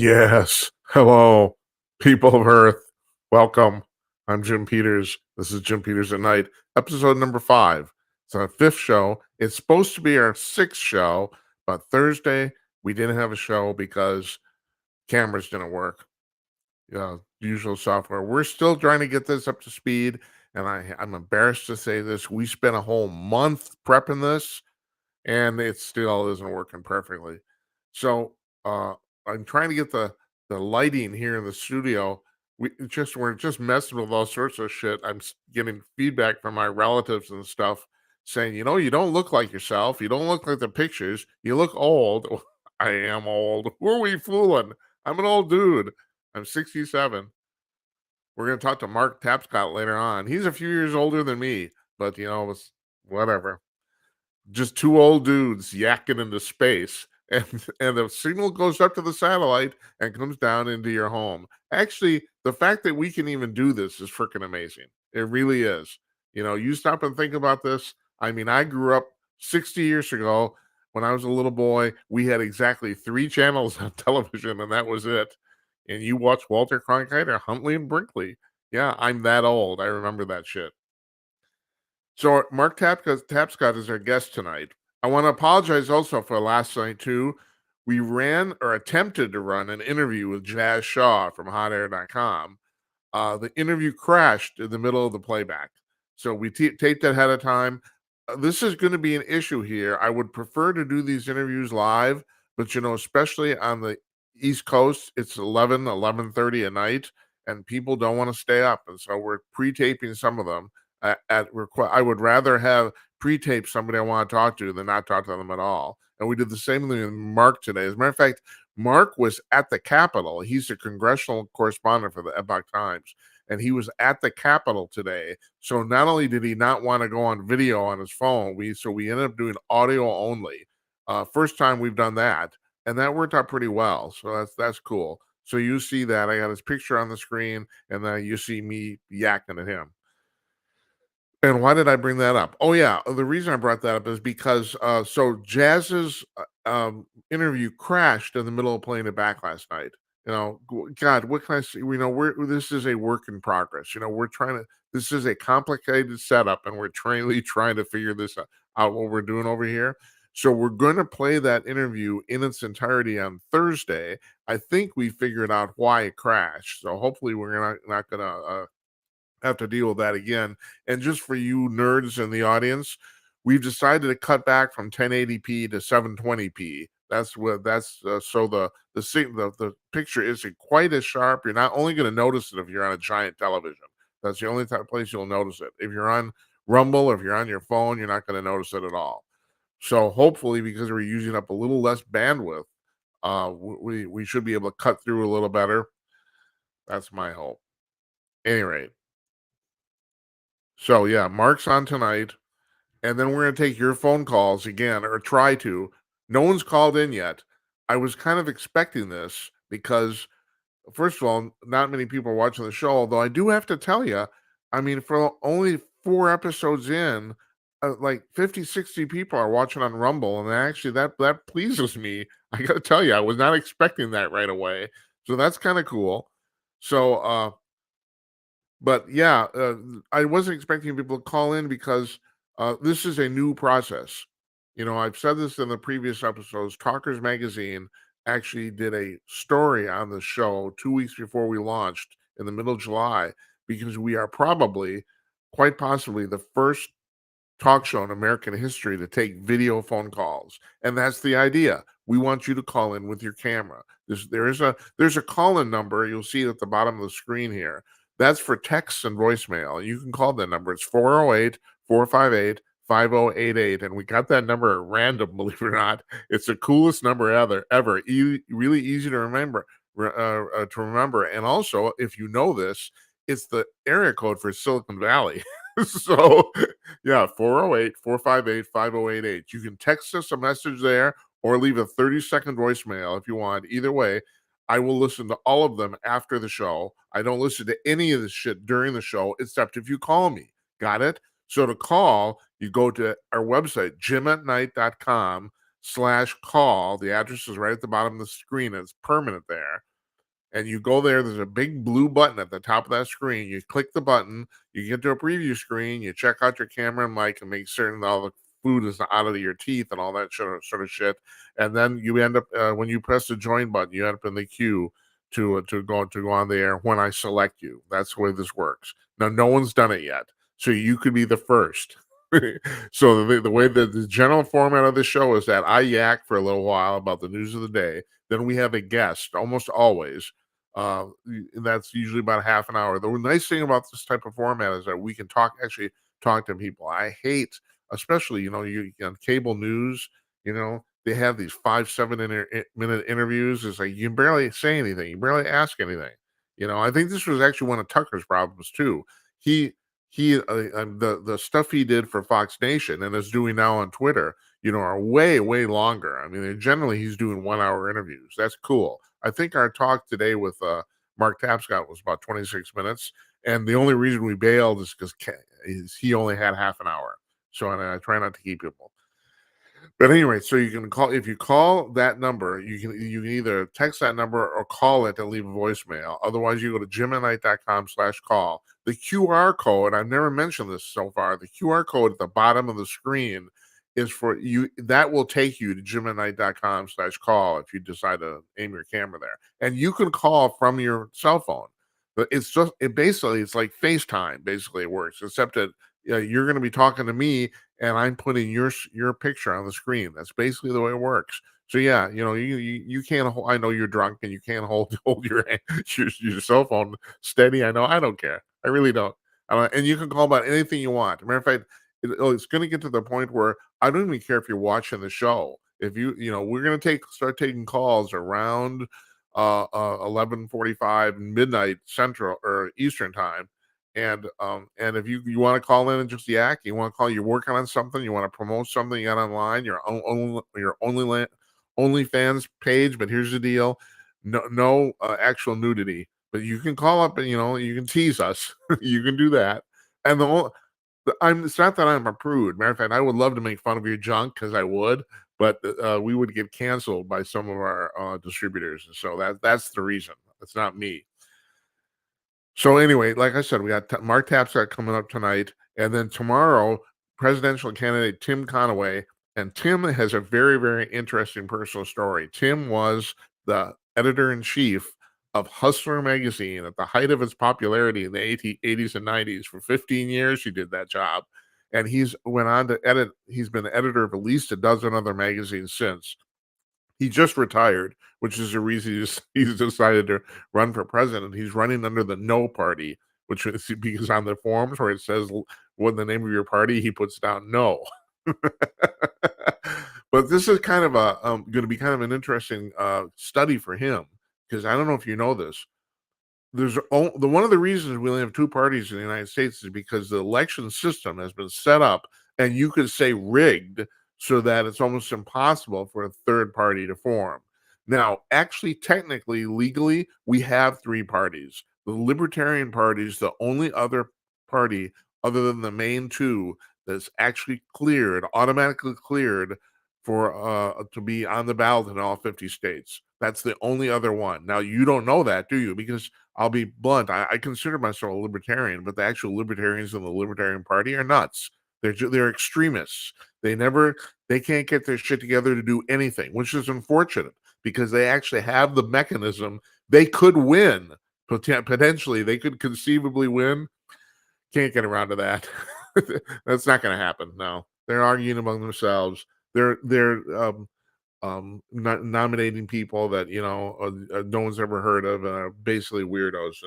Yes. Hello, people of Earth. Welcome. I'm Jim Peters. This is Jim Peters at Night, episode number 5. It's our 5th show. It's supposed to be our 6th show, but Thursday we didn't have a show because cameras didn't work. Usual software. We're still trying to get this up to speed, and I'm embarrassed to say this. We spent a whole month prepping this, and it still isn't working perfectly. So I'm trying to get the lighting here in the studio. We're just messing with all sorts of shit. Getting feedback from my relatives and stuff saying, you don't look like yourself. You don't look like the pictures. You look old. I am old. Who are we fooling? I'm an old dude. I'm 67. We're going to talk to Mark Tapscott later on. He's a few years older than me, but it's whatever. Just two old dudes yakking into space, and the signal goes up to the satellite and comes down into your home. Actually, the fact that we can even do this is freaking amazing. It really is. You stop and think about this. I mean, I grew up 60 years ago. When I was a little boy, we had exactly 3 channels on television, and that was it. And you watch Walter Cronkite or Huntley and Brinkley. Yeah, I'm that old. I remember that shit. So Mark Tapscott is our guest tonight. I want to apologize also for last night too. We ran or attempted to run an interview with Jazz Shaw from hotair.com. The interview crashed in the middle of the playback. So we taped it ahead of time. This is going to be an issue here. I would prefer to do these interviews live, but especially on the East Coast, it's 11:30 at night, and people don't want to stay up. And so we're pre-taping some of them I would rather have pre-tape somebody I want to talk to than not talk to them at all. And we did the same thing with Mark today. As a matter of fact, Mark was at the Capitol. He's a congressional correspondent for the Epoch Times, and he was at the Capitol today. So not only did he not want to go on video on his phone, we ended up doing audio only. First time we've done that, and that worked out pretty well. So that's cool. So you see that I got his picture on the screen, and then you see me yakking at him. And why did I bring that up? Oh, yeah. The reason I brought that up is because so Jazz's interview crashed in the middle of playing it back last night. God, what can I say? This is a work in progress. This is a complicated setup, and we're really trying to figure this out what we're doing over here. So we're going to play that interview in its entirety on Thursday. I think we figured out why it crashed. So hopefully we're not going to have to deal with that again. And just for you nerds in the audience, we've decided to cut back from 1080p to 720p. So the picture isn't quite as sharp. You're not only going to notice it if you're on a giant television. That's the only place you'll notice it. If you're on Rumble or if you're on your phone, you're not going to notice it at all. So hopefully, because we're using up a little less bandwidth, we should be able to cut through a little better. That's my hope. Any rate. So yeah, Mark's on tonight, and then we're going to take your phone calls again, or try to. No one's called in yet. I was kind of expecting this because, first of all, not many people are watching the show, although I do have to tell you, I mean, for only 4 episodes in, like 50, 60 people are watching on Rumble, and actually that pleases me. I got to tell you, I was not expecting that right away. So that's kind of cool. So, but yeah, I wasn't expecting people to call in because this is a new process. I've said this in the previous episodes. Talkers Magazine actually did a story on the show 2 weeks before we launched in the middle of July, because we are probably, quite possibly, the first talk show in American history to take video phone calls. And that's the idea. We want you to call in with your camera. There's a call-in number. You'll see it at the bottom of the screen here. That's for texts and voicemail. You can call that number. It's 408-458-5088. And we got that number at random, believe it or not. It's the coolest number ever. Really easy to remember. And also, if you know this, it's the area code for Silicon Valley. So, yeah, 408-458-5088. You can text us a message there or leave a 30-second voicemail if you want. Either way, I will listen to all of them after the show. I don't listen to any of this shit during the show, except if you call me. Got it? So to call, you go to our website, jimatnight.com/call. The address is right at the bottom of the screen. It's permanent there. and you go there. There's a big blue button at the top of that screen. You click the button, you get to a preview screen, you check out your camera and mic and make certain all the food is out of your teeth and all that sort of shit. And then you end up when you press the join button, you end up in the queue to go on the air when I select you. That's the way this works. Now, no one's done it yet, so you could be the first. So the way that the general format of the show is that I yak for a little while about the news of the day. Then we have a guest, almost always. That's usually about half an hour. The nice thing about this type of format is that we can actually talk to people. I hate, especially you on cable news. They have these 5-7 minute interviews. It's like you can barely say anything, you barely ask anything. I think this was actually one of Tucker's problems too. He the stuff he did for Fox Nation and is doing now on Twitter, are way longer. I mean, generally he's doing 1 hour interviews. That's cool. I think our talk today with Mark Tapscott was about 26 minutes, and the only reason we bailed is because he only had half an hour. So and I try not to keep people. But anyway, so you can call if you call that number, you can either text that number or call it and leave a voicemail. Otherwise, you go to jimandnight.com/call. The QR code, I've never mentioned this so far. The QR code at the bottom of the screen is for you. That will take you to jimandnight.com/call if you decide to aim your camera there. And you can call from your cell phone. But it's like FaceTime, basically it works, except that you're going to be talking to me and I'm putting your picture on the screen. That's basically the way it works. So yeah, you can't. I know you're drunk and you can't hold your cell phone steady. I know. I don't care. I really don't. And you can call about anything you want. Matter of fact, it's going to get to the point where I don't even care if you're watching the show. If we're going to start taking calls around 11:45 midnight Central or Eastern time. And if you want to call in and just yak, you want to call, you're working on something, you want to promote something you got online, your OnlyFans page, but here's the deal: no actual nudity, but you can call up and you can tease us, you can do that. And it's not that I'm a prude. Matter of fact, I would love to make fun of your junk because I would, but we would get canceled by some of our distributors, so that's the reason. It's not me. So anyway, like I said, we got Mark Tapscott coming up tonight, and then tomorrow, presidential candidate Tim Conaway, and Tim has a very, very interesting personal story. Tim was the editor-in-chief of Hustler magazine at the height of its popularity in the 80s and 90s. For 15 years, he did that job, and he's went on to edit. He's been the editor of at least a dozen other magazines since. He just retired, which is the reason he's decided to run for president. He's running under the No Party, which is because on the forms where it says what the name of your party, he puts down no. But this is kind of going to be kind of an interesting study for him, because I don't know if you know this. One of the reasons we only have two parties in the United States is because the election system has been set up, and you could say rigged, so that it's almost impossible for a third party to form. Now, actually, technically, legally, we have three parties. The Libertarian Party is the only other party other than the main two that's actually automatically cleared for to be on the ballot in all 50 states. That's the only other one. Now, you don't know that, do you? Because I'll be blunt, I consider myself a libertarian, but the actual libertarians in the Libertarian Party are nuts. They're extremists. They can't get their shit together to do anything, which is unfortunate because they actually have the mechanism. They could win. Potentially, they could conceivably win. Can't get around to that. That's not going to happen. No, they're arguing among themselves. They're nominating people that no one's ever heard of and are basically weirdos,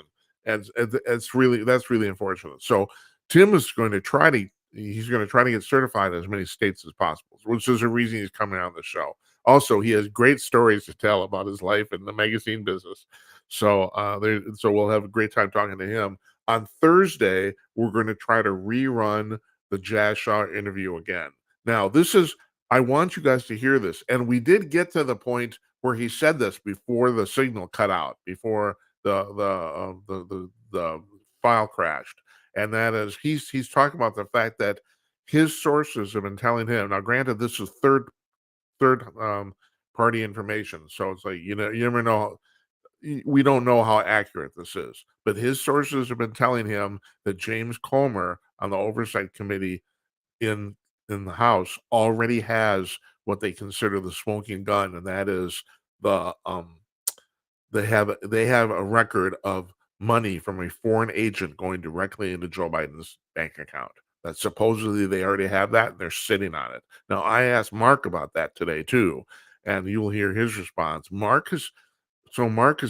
and that's really unfortunate. So Tim is going to try to get certified in as many states as possible, which is the reason he's coming on the show. Also, he has great stories to tell about his life in the magazine business. So we'll have a great time talking to him. On Thursday, we're going to try to rerun the Jazz Shaw interview again. Now, I want you guys to hear this. And we did get to the point where he said this before the signal cut out, before the file crashed. And that is, he's talking about the fact that his sources have been telling him. Now, granted, this is third party information, so it's like you never know. we don't know how accurate this is, but his sources have been telling him that James Comer on the oversight committee in in the House already has what they consider the smoking gun, and that is the they have a record of money from a foreign agent going directly into Joe Biden's bank account. That supposedly they already have that and they're sitting on it. Now I asked Mark about that today too, and you will hear his response. Mark is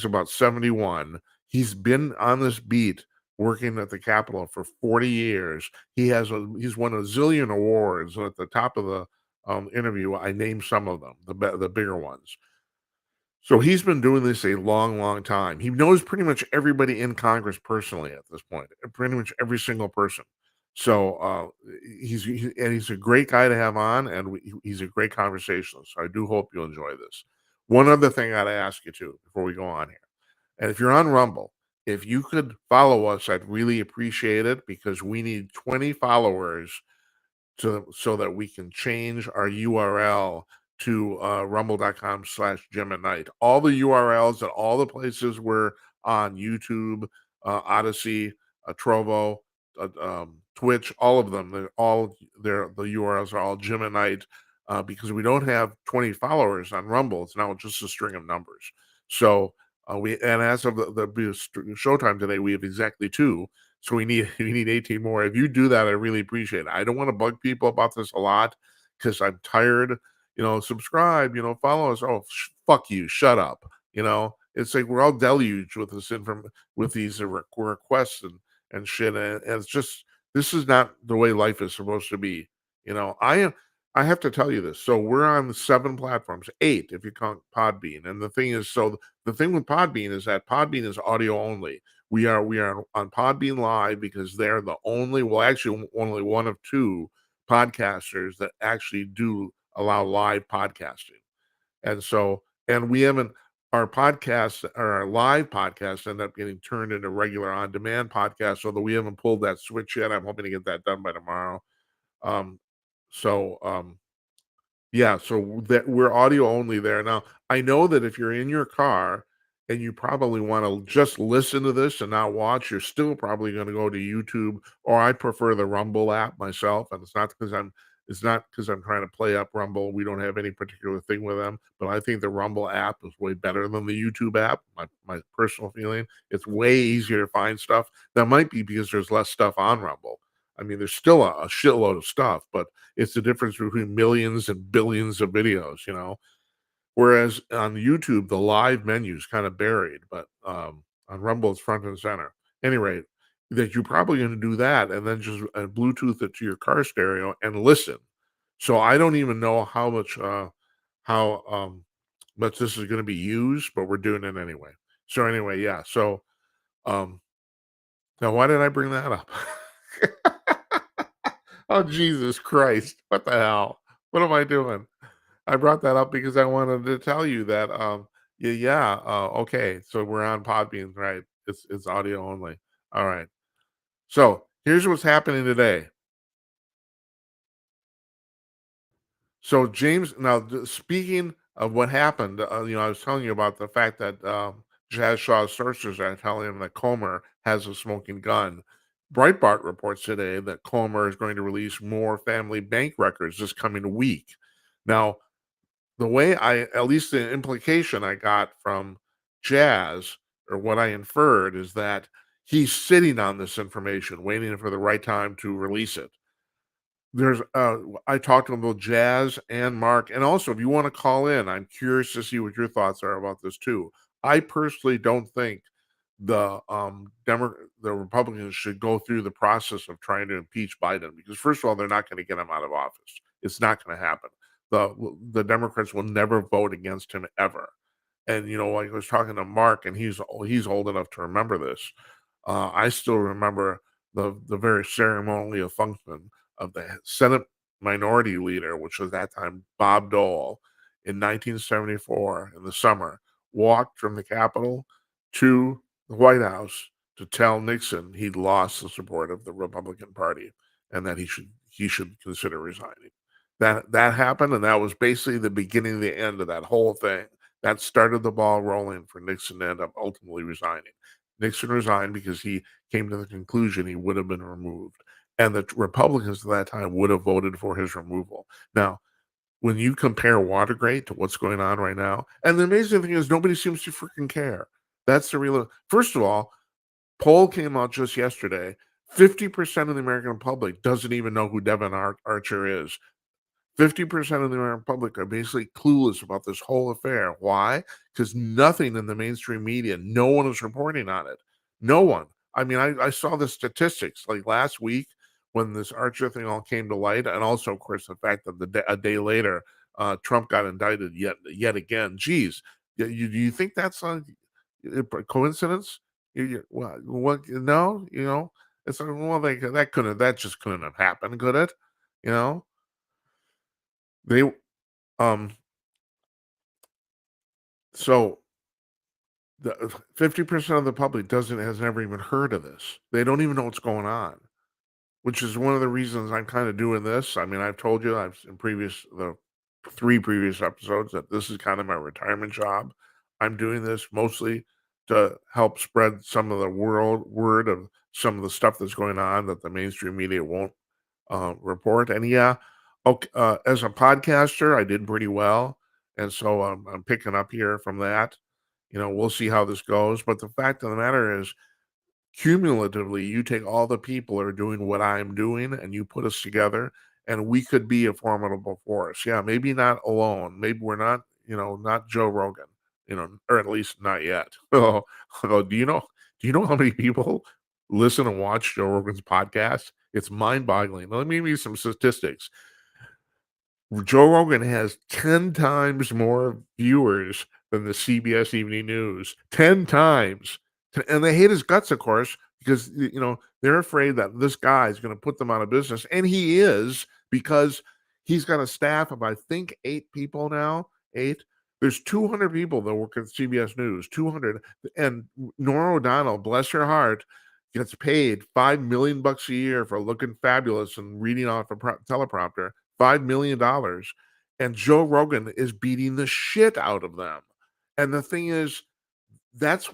about 71. He's been on this beat working at the Capitol for 40 years. He's won a zillion awards. At the top of the interview, I named some of them, the bigger ones. So he's been doing this a long, long time. He knows pretty much everybody in Congress personally at this point, pretty much every single person. So he's a great guy to have on, and he's a great conversationalist. So I do hope you'll enjoy this. One other thing I got to ask you too before we go on here, and if you're on Rumble, if you could follow us, I'd really appreciate it because we need 20 followers so that we can change our URL to rumble.com/Jim at Night. All the URLs at all the places we're on YouTube, Odyssey, Trovo, Twitch, all of them. The URLs are all Jim at Night because we don't have 20 followers on Rumble. It's now just a string of numbers. So as of the showtime today, we have exactly two. So we need 18 more. If you do that, I really appreciate it. I don't want to bug people about this a lot because I'm tired. Subscribe. Follow us. Oh, fuck you. Shut up. It's like we're all deluged with with these requests and shit, and it's just this is not the way life is supposed to be. I have to tell you this. So we're on 7 platforms, 8 if you count Podbean, and the thing is, so the thing with Podbean is that Podbean is audio only. We are on Podbean Live because they're the actually only one of 2 podcasters that actually do allow live podcasting. And we haven't our live podcasts end up getting turned into regular on-demand podcasts, although we haven't pulled that switch yet. I'm hoping to get that done by tomorrow. Um, so yeah, so that we're audio only there. Now, I know that if you're in your car and you probably want to just listen to this and not watch, you're still probably going to go to YouTube, or I prefer the Rumble app myself. And it's not because I'm trying to play up Rumble. We don't have any particular thing with them, but I think the Rumble app is way better than the YouTube app. My personal feeling, it's way easier to find stuff. That might be because there's less stuff on Rumble. I mean, there's still a shitload of stuff, but it's the difference between millions and billions of videos. Whereas on YouTube, the live menu is kind of buried, but on Rumble, it's front and center. Any rate, that you're probably going to do that and then just Bluetooth it to your car stereo and listen. So I don't even know how much this is going to be used, but we're doing it anyway. So anyway, yeah. So um, now why did I bring that up? Oh, Jesus Christ. What the hell? What am I doing? I brought that up because I wanted to tell you that, okay. So we're on Podbean, right? It's audio only. All right. So here's what's happening today. So James, now speaking of what happened, I was telling you about the fact that Jazz Shaw's sources are telling him that Comer has a smoking gun. Breitbart reports today that Comer is going to release more family bank records this coming week. Now, the way at least the implication I got from Jazz, or what I inferred, is that he's sitting on this information, waiting for the right time to release it. I talked to both Jazz and Mark, and also if you want to call in, I'm curious to see what your thoughts are about this too. I personally don't think the Republicans should go through the process of trying to impeach Biden because first of all, they're not going to get him out of office. It's not going to happen. The Democrats will never vote against him ever. And like I was talking to Mark, and he's old enough to remember this. I still remember the very ceremonial function of the Senate Minority Leader, which was at that time Bob Dole, in 1974 in the summer, walked from the Capitol to the White House to tell Nixon he'd lost the support of the Republican Party and that he should consider resigning. That happened, and that was basically the beginning of the end of that whole thing. That started the ball rolling for Nixon to end up ultimately resigning. Nixon resigned because he came to the conclusion he would have been removed, and the Republicans at that time would have voted for his removal. Now, when you compare Watergate to what's going on right now, and the amazing thing is nobody seems to freaking care. That's the real. First of all, poll came out just yesterday. 50% of the American public doesn't even know who Devin Archer is. 50% of the American public are basically clueless about this whole affair. Why? Because nothing in the mainstream media, no one is reporting on it. No one. I mean, I saw the statistics like last week when this Archer thing all came to light, and also, of course, the fact that a day later, Trump got indicted yet again. Geez, you think that's a coincidence? What? No, it's like, well, that just couldn't have happened, could it? You know, they um, so the 50% of the public has never even heard of this. They don't even know what's going on, which is one of the reasons I'm kind of doing this. I mean, I've told you I've in the 3 previous episodes that this is kind of my retirement job. I'm doing this mostly to help spread some of the word of some of the stuff that's going on that the mainstream media won't report. And yeah, okay, as a podcaster, I did pretty well, and so I'm picking up here from that. We'll see how this goes. But the fact of the matter is, cumulatively, you take all the people that are doing what I'm doing, and you put us together, and we could be a formidable force. Yeah, maybe not alone. Maybe we're not, not Joe Rogan, or at least not yet. Although, do you know how many people listen and watch Joe Rogan's podcast? It's mind-boggling. Let me give you some statistics. Joe Rogan has 10 times more viewers than the CBS Evening News. 10 times. And they hate his guts, of course, because they're afraid that this guy is going to put them out of business. And he is, because he's got a staff of, I think, 8 people now. 8. There's 200 people that work at CBS News. 200. And Nora O'Donnell, bless her heart, gets paid $5 million a year for looking fabulous and reading off a teleprompter. $5 million, and Joe Rogan is beating the shit out of them. And the thing is, this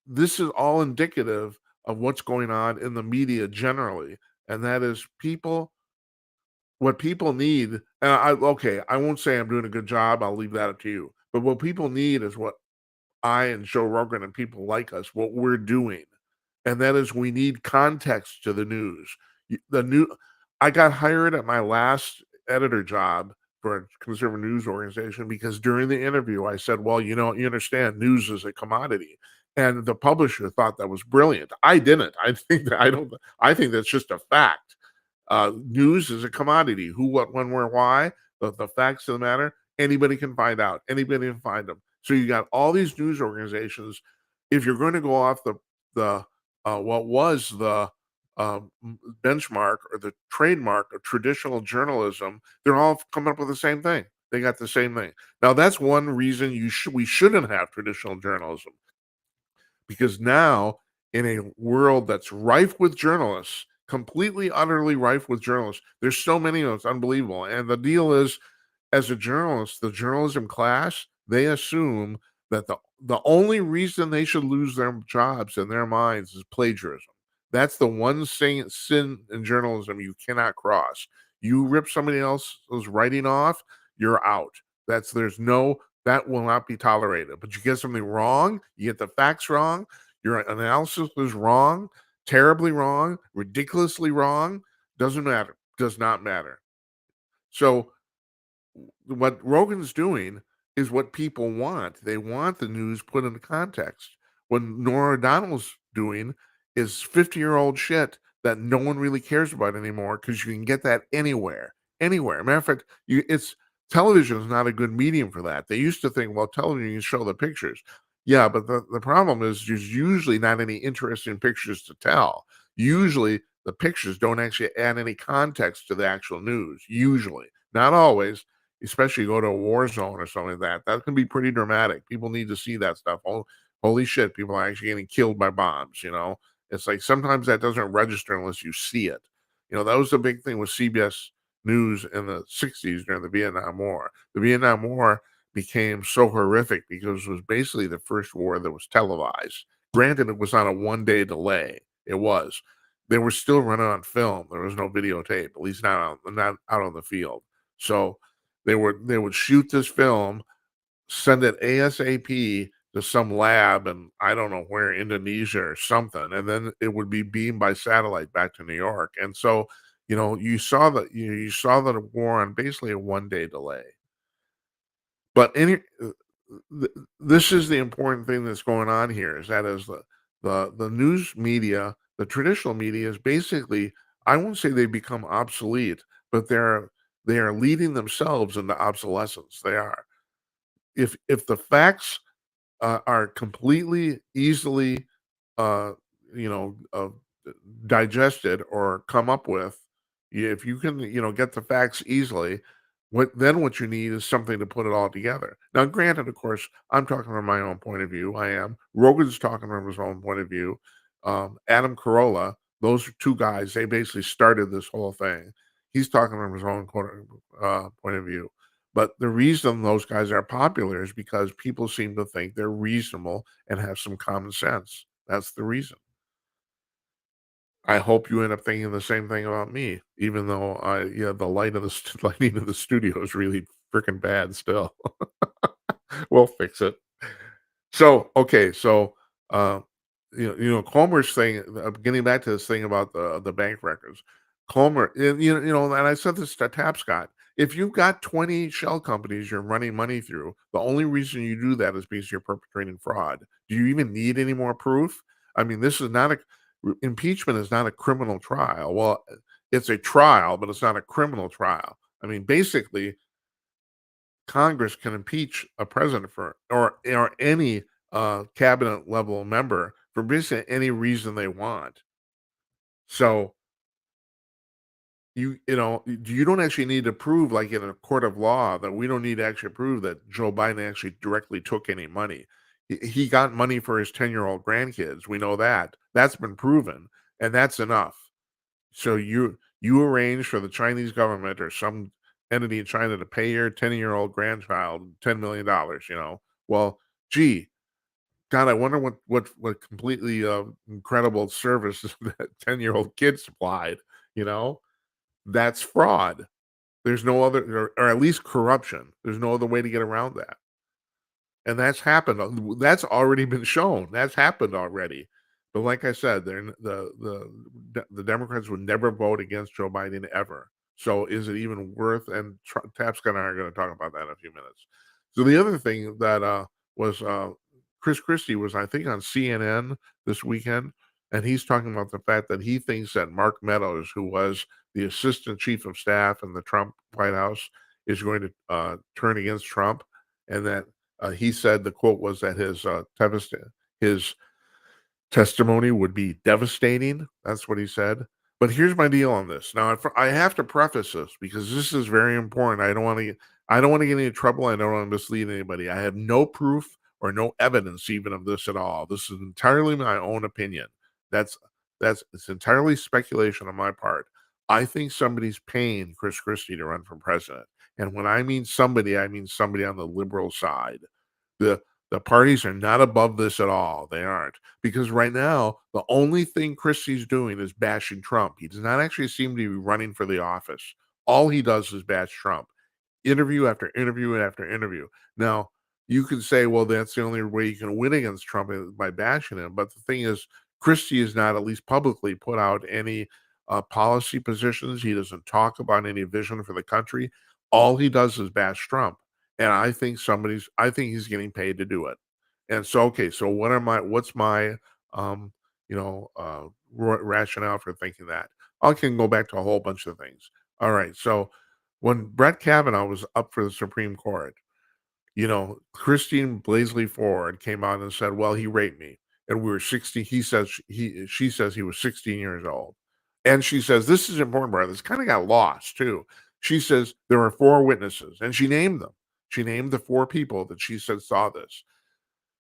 is all indicative of what's going on in the media generally, and that is what people need. And I won't say I'm doing a good job. I'll leave that up to you. But what people need is what I and Joe Rogan and people like us, what we're doing, and that is we need context to the news. The new, I got hired at my last editor job for a conservative news organization because during the interview I said, "Well, you understand, news is a commodity," and the publisher thought that was brilliant. I didn't. I think that I don't. I think that's just a fact. News is a commodity. Who, what, when, where, why. The facts of the matter. Anybody can find out. Anybody can find them. So you got all these news organizations. If you're going to go off the what was the benchmark or the trademark of traditional journalism, they're all coming up with the same thing. They got the same thing. Now that's one reason we shouldn't have traditional journalism, because now in a world that's rife with journalists, completely utterly rife with journalists, there's so many of them, it's unbelievable. And the deal is, as a journalist, the journalism class, they assume that the only reason they should lose their jobs in their minds is plagiarism. That's the one sin in journalism you cannot cross. You rip somebody else's writing off, you're out. That will not be tolerated. But you get something wrong, you get the facts wrong, your analysis is wrong, terribly wrong, ridiculously wrong, doesn't matter. Does not matter. So what Rogan's doing is what people want. They want the news put into context. What Nora O'Donnell's doing is 50-year-old shit that no one really cares about anymore, because you can get that anywhere. Anywhere. Matter of fact, television is not a good medium for that. They used to think, well, television can show the pictures. Yeah, but the problem is there's usually not any interesting pictures to tell. Usually the pictures don't actually add any context to the actual news. Usually. Not always. Especially go to a war zone or something like that. That can be pretty dramatic. People need to see that stuff. Oh, holy shit, people are actually getting killed by bombs, It's like sometimes that doesn't register unless you see it. That was the big thing with CBS News in the 60s during the Vietnam War. The Vietnam War, became so horrific because it was basically the first war that was televised. Granted, it was on a 1-day delay. It was. They were still running on film. There was no videotape, at least not out on the field. So they would shoot this film, send it ASAP to some lab and I don't know where, Indonesia or something, and then it would be beamed by satellite back to New York. And so, you saw the war on basically a 1-day delay. But this is the important thing that's going on here is that is the news media, the traditional media is basically, I won't say they become obsolete, but they are leading themselves into obsolescence. They are. If the facts are completely easily uh, you know uh, digested or come up with, if you can get the facts easily, what you need is something to put it all together. Now granted, of course, I'm talking from my own point of view. I am. Rogan's talking from his own point of view. Adam Carolla, those are two guys, they basically started this whole thing. He's talking from his own point of view. But the reason those guys are popular is because people seem to think they're reasonable and have some common sense. That's the reason. I hope you end up thinking the same thing about me, even though the lighting of the studio is really freaking bad still. We'll fix it. So, okay, so, uh, Comer's thing, getting back to this thing about the bank records. Comer, and I said this to Tapscott. If you've got 20 shell companies you're running money through, the only reason you do that is because you're perpetrating fraud. Do you even need any more proof? I mean, this is not a impeachment is not a criminal trial. Well, it's a trial, but it's not a criminal trial. I mean, basically, Congress can impeach a president for or any cabinet level member for basically any reason they want. So you don't actually need to prove, like in a court of law, that we don't need to actually prove that Joe Biden actually directly took any money. He got money for his 10-year-old grandkids. We know that. That's been proven, and that's enough. So you arrange for the Chinese government or some entity in China to pay your 10-year-old grandchild $10 million. Well, gee, God, I wonder what completely incredible service that 10-year-old kid supplied. You know, that's fraud. There's no other, or at least corruption. There's no other way to get around that. And that's happened. That's already been shown. That's happened already. But like I said, the Democrats would never vote against Joe Biden ever. So is it even worth? And Tapscott and I are going to talk about that in a few minutes. So the other thing that was Chris Christie was, I think, on CNN this weekend, and he's talking about the fact that he thinks that Mark Meadows, who was the assistant chief of staff in the Trump White House, is going to turn against Trump, and that he said the quote was that his testimony would be devastating. That's what he said. But here's my deal on this. Now, I have to preface this because this is very important. I don't want to get into trouble. I don't want to mislead anybody. I have no proof or no evidence even of this at all. This is entirely my own opinion. That's it's entirely speculation on my part. I think somebody's paying Chris Christie to run for president. And when I mean somebody, I mean somebody on the liberal side. The the parties are not above this at all. They aren't. Because right now, the only thing Christie's doing is bashing Trump. He does not actually seem to be running for the office. All he does is bash Trump, interview after interview after interview. Now, you could say, well, that's the only way you can win against Trump is by bashing him. But the thing is, Christie has not, at least publicly, put out any policy positions. He doesn't talk about any vision for the country. All he does is bash Trump. And I think he's getting paid to do it. And so, okay, so what's my, um, rationale for thinking that? I can go back to a whole bunch of things. All right. So when Brett Kavanaugh was up for the Supreme Court, Christine Blasey Ford came out and said, well, he raped me. And we were 16. She says he was 16 years old. And she says, this is important, brother. This kind of got lost too. She says there were 4 witnesses and she named them. She named the 4 people that she said saw this.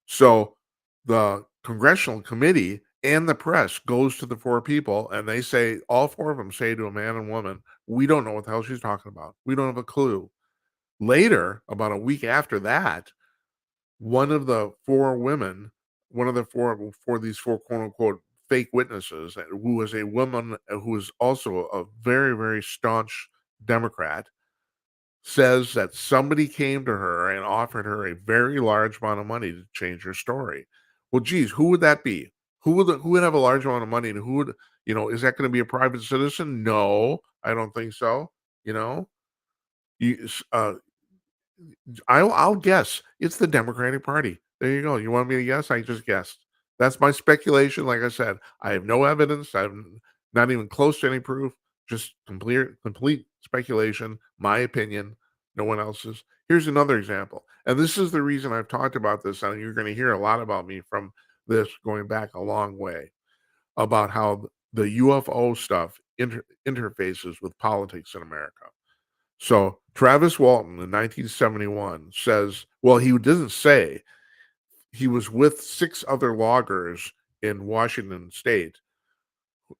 So the congressional committee and the press goes to the 4 people and they say, all 4 of them say to a man and woman, we don't know what the hell she's talking about. We don't have a clue. Later, about a week after that, one of the four women, one of the four these four quote unquote fake witnesses, who was a woman who was also a very, very staunch Democrat, says that somebody came to her and offered her a very large amount of money to change her story. Well, geez, who would that be? Who would have a large amount of money, and who would, is that going to be a private citizen? No, I don't think so. You know, you, I'll guess it's the Democratic Party. There you go. You want me to guess? I just guessed. That's my speculation. Like I said, I have no evidence. I'm not even close to any proof. Just complete speculation. My opinion. No one else's. Here's another example, and this is the reason I've talked about this. And you're going to hear a lot about me from this going back a long way about how the UFO stuff interfaces with politics in America. So Travis Walton in 1971 says, well, he doesn't say, he was with six other loggers in Washington State,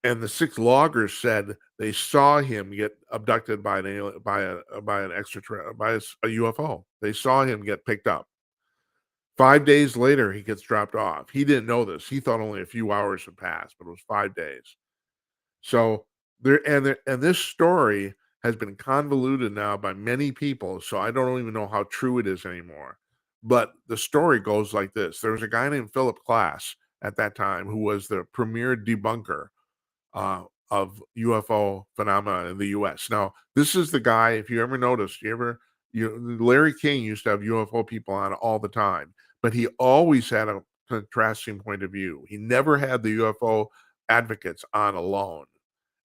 and the six loggers said they saw him get abducted by a UFO. They saw him get picked up. 5 days later, he gets dropped off. He didn't know this. He thought only a few hours had passed, but it was 5 days. So and this story has been convoluted now by many people, so I don't even know how true it is anymore. But the story goes like this: there was a guy named Philip Klass at that time who was the premier debunker of UFO phenomena in the U.S. Now, this is the guy. If you ever noticed, Larry King used to have UFO people on all the time, but he always had a contrasting point of view. He never had the UFO advocates on alone.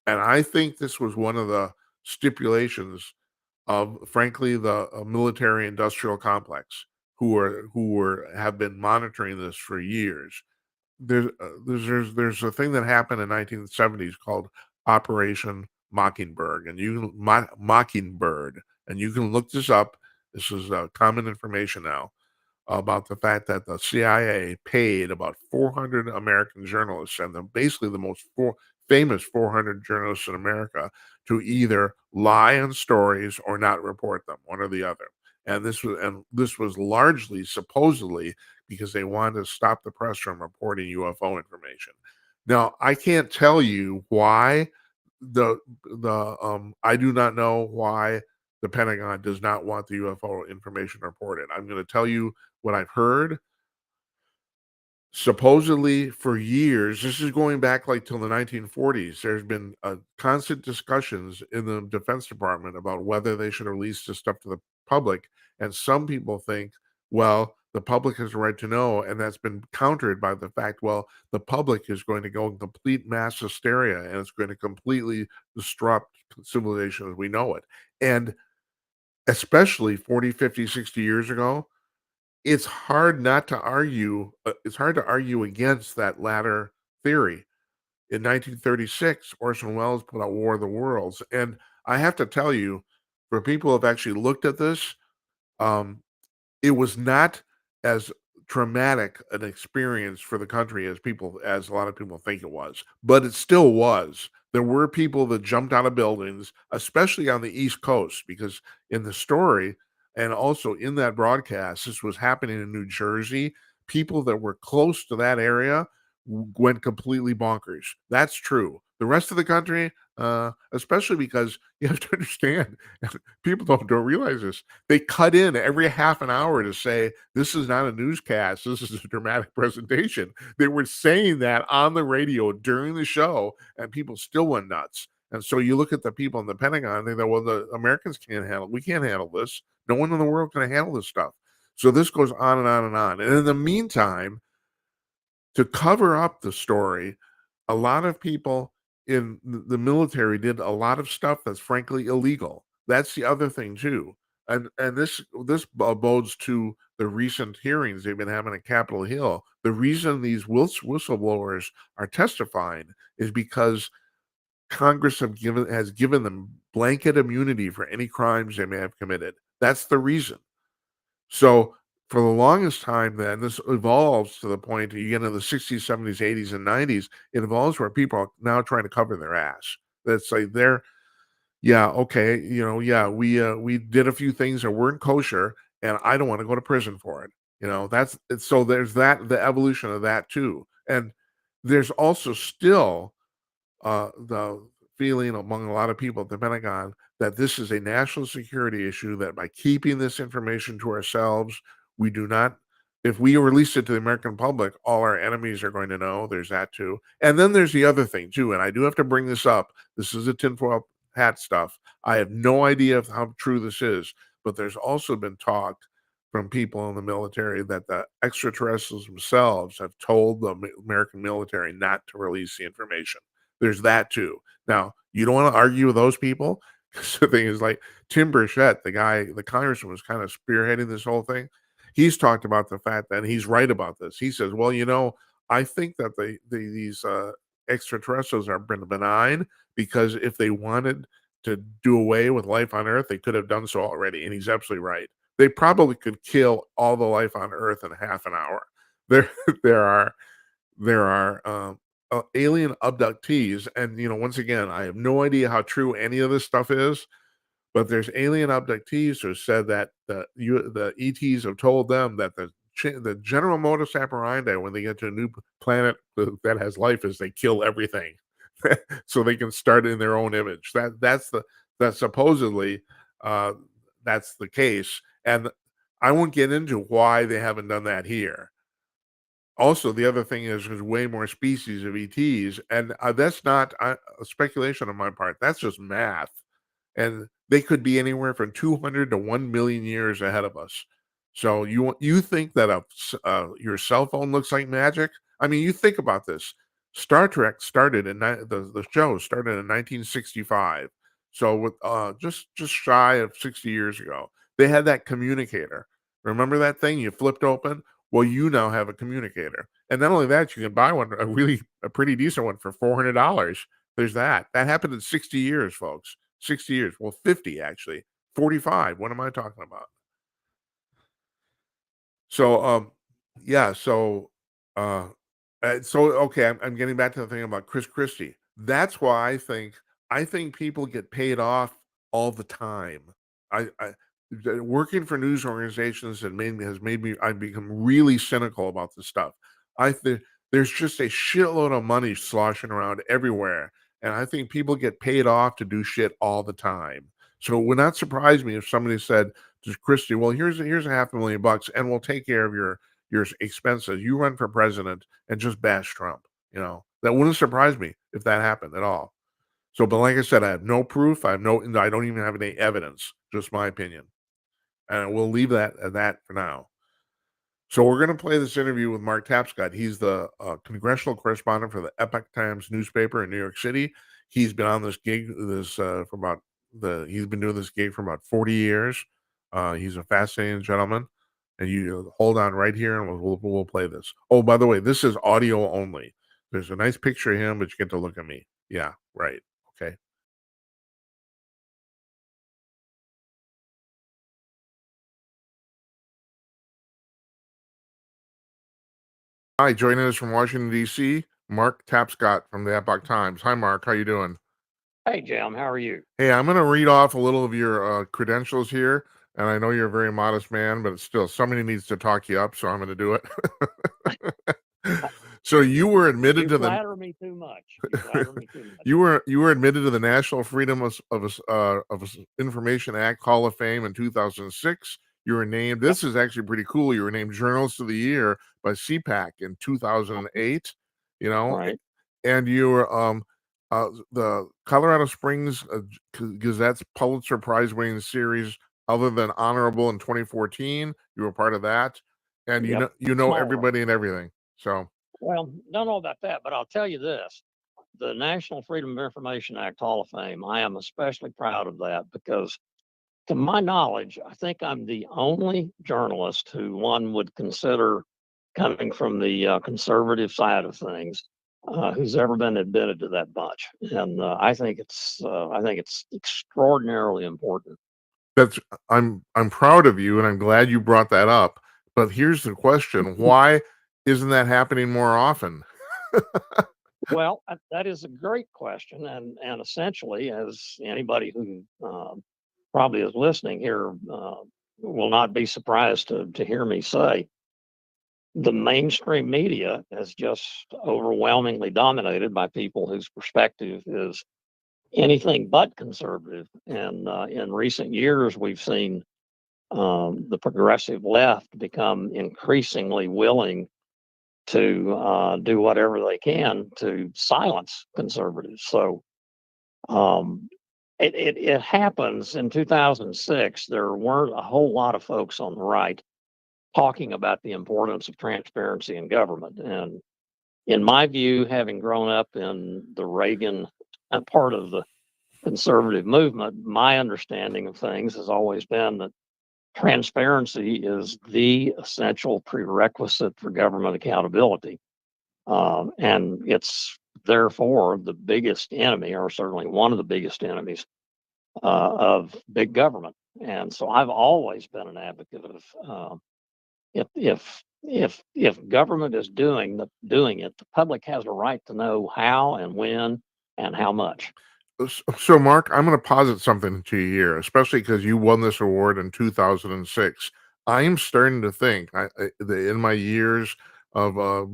And I think this was one of the stipulations of, frankly, the military industrial complex who have been monitoring this for years. There's a thing that happened in 1970s called Operation Mockingbird, and Mockingbird, and you can look this up. This is common information now about the fact that the CIA paid about 400 American journalists, and basically the most famous 400 journalists in America, to either lie on stories or not report them, one or the other. And this was largely, supposedly, because they wanted to stop the press from reporting UFO information. Now, I can't tell you why I do not know why the Pentagon does not want the UFO information reported. I'm going to tell you what I've heard. Supposedly for years, this is going back like till the 1940s, there's been constant discussions in the Defense Department about whether they should release this stuff to the public. And some people think, well, the public has a right to know, and that's been countered by the fact, well, the public is going to go in complete mass hysteria, and it's going to completely disrupt civilization as we know it. And especially 40, 50, 60 years ago, it's hard not to argue. It's hard to argue against that latter theory. In 1936, Orson Welles put out War of the Worlds, and I have to tell you, for people who have actually looked at this, um, it was not as traumatic an experience for the country as a lot of people think it was, but it still was. There were people that jumped out of buildings, especially on the East Coast, because in the story and also in that broadcast, this was happening in New Jersey. People that were close to that area went completely bonkers. That's true. The rest of the country, especially because you have to understand, people don't realize this. They cut in every half an hour to say, this is not a newscast, this is a dramatic presentation. They were saying that on the radio during the show, and people still went nuts. And so you look at the people in the Pentagon, they go, well, the Americans we can't handle this. No one in the world can handle this stuff. So this goes on and on and on. And in the meantime, to cover up the story, a lot of people in the military did a lot of stuff that's frankly illegal. That's the other thing too. And this bodes to the recent hearings they've been having at Capitol Hill. The reason these whistleblowers are testifying is because Congress has given them blanket immunity for any crimes they may have committed. That's the reason. So for the longest time, then this evolves to the point you get into the 60s, 70s, 80s, and 90s. It evolves where people are now trying to cover their ass. That's like Yeah, okay, yeah, we did a few things that weren't kosher, and I don't wanna go to prison for it, so there's the evolution of that too, and there's also still the feeling among a lot of people at the Pentagon that this is a national security issue, that by keeping this information to ourselves, we do not if we release it to the American public, all our enemies are going to know. There's that too. And then there's the other thing too, and I do have to bring this up. This is a tinfoil hat stuff. I have no idea of how true this is, but there's also been talk from people in the military that the extraterrestrials themselves have told the American military not to release the information. There's that too. Now, you don't want to argue with those people. Because the thing is, like Tim Burchett, the congressman, was kind of spearheading this whole thing. He's talked about the fact that, and he's right about this. He says, "Well, I think that these extraterrestrials are benign, because if they wanted to do away with life on Earth, they could have done so already." And he's absolutely right. They probably could kill all the life on Earth in half an hour. There, there are alien abductees, and once again, I have no idea how true any of this stuff is, but there's alien abductees who said that the ETs have told them that the general modus operandi when they get to a new planet that has life is they kill everything, so they can start in their own image. That supposedly uh, that's the case, and I won't get into why they haven't done that here. Also, the other thing is there's way more species of ETs, and that's not a speculation on my part. That's just math, and they could be anywhere from 200 to 1 million years ahead of us. So you think that your cell phone looks like magic? I mean, you think about this. Star Trek started the show started in 1965, so with just shy of 60 years ago, they had that communicator. Remember that thing you flipped open? Well, you now have a communicator, and not only that, you can buy one, a pretty decent one for $400. There's that. That happened in 60 years, folks. 60 years. Well, 50 actually. 45. What am I talking about? So, yeah, uh, okay, I'm getting back to the thing about Chris Christie. That's why I think people get paid off all the time. Working for news organizations has made me I've become really cynical about this stuff. I think there's just a shitload of money sloshing around everywhere, and I think people get paid off to do shit all the time. So it would not surprise me if somebody said to Christie, "Well, here's a $500,000 and we'll take care of your expenses. You run for president and just bash Trump." That wouldn't surprise me if that happened at all. So, but like I said, I have no proof. I don't even have any evidence. Just my opinion, and we'll leave that at that for now. So we're going to play this interview with Mark Tapscott. He's the congressional correspondent for the Epoch Times newspaper in New York City. He's been on this gig for about he's been doing this gig for about 40 years. He's a fascinating gentleman. And you hold on right here, and we'll play this. Oh, by the way, this is audio only. There's a nice picture of him, but you get to look at me. Yeah, right. Okay. Hi, joining us from Washington D.C., Mark Tapscott from the Epoch Times. Hi, Mark. How you doing? Hey, Jim, how are you? Hey, I'm going to read off a little of your credentials here, and I know you're a very modest man, but still, somebody needs to talk you up, so I'm going to do it. So you were admitted You to the flatter me too much. You flatter me too much. you were admitted to the National Freedom of Information Act Hall of Fame in 2006. You were named. This is actually pretty cool. You were named Journalist of the Year by CPAC in 2008. You know, Right. and you were the Colorado Springs Gazette's Pulitzer Prize winning series, Other Than Honorable, in 2014. You were part of that, and Yep. you know Small everybody and everything. So Well, don't know about that, but I'll tell you this. The National Freedom of Information Act Hall of Fame, I am especially proud of that because, to my knowledge, I think I'm the only journalist who one would consider coming from the conservative side of things who's ever been admitted to that bunch, and I think it's extraordinarily important. that's I'm proud of you, and I'm glad you brought that up. But here's the question: why isn't that happening more often? Well, that is a great question, and essentially, as anybody who probably is listening here will not be surprised to hear me say, the mainstream media is just overwhelmingly dominated by people whose perspective is anything but conservative. And in recent years, we've seen the progressive left become increasingly willing to do whatever they can to silence conservatives. So um, it happens in 2006. There weren't a whole lot of folks on the right talking about the importance of transparency in government. And in my view, having grown up in the Reagan part of the conservative movement, my understanding of things has always been that transparency is the essential prerequisite for government accountability. And it's therefore the biggest enemy, or certainly one of the biggest enemies, of big government. And so I've always been an advocate of if government is doing it, the public has a right to know how and when and how much. So, Mark, I'm going to posit something to you here, especially because you won this award in 2006. I'm starting to think, in my years of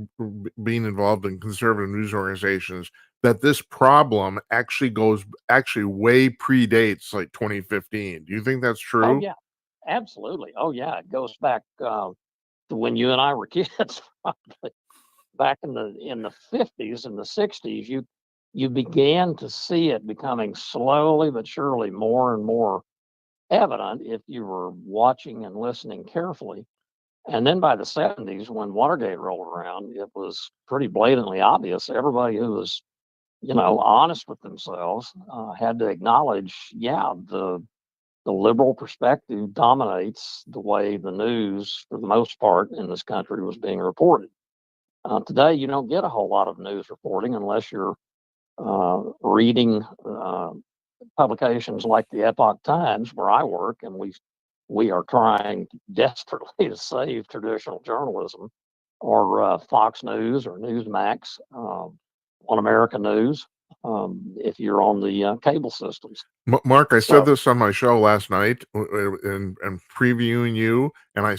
being involved in conservative news organizations, that this problem actually way predates like 2015. Do you think that's Oh true? yeah, absolutely. Oh yeah, it goes back to when you and I were kids, probably back in the 50s and the 60s. You began to see it becoming slowly but surely more and more evident if you were watching and listening carefully. And then by the 70s, when Watergate rolled around, it was pretty blatantly obvious. Everybody who was, honest with themselves had to acknowledge, yeah, the liberal perspective dominates the way the news, for the most part, in this country was being reported. Today, you don't get a whole lot of news reporting unless you're reading publications like the Epoch Times, where I work, and we are trying desperately to save traditional journalism, or Fox News or Newsmax, One America News, if you're on the cable systems. Mark, I said So, this on my show last night and previewing you, and I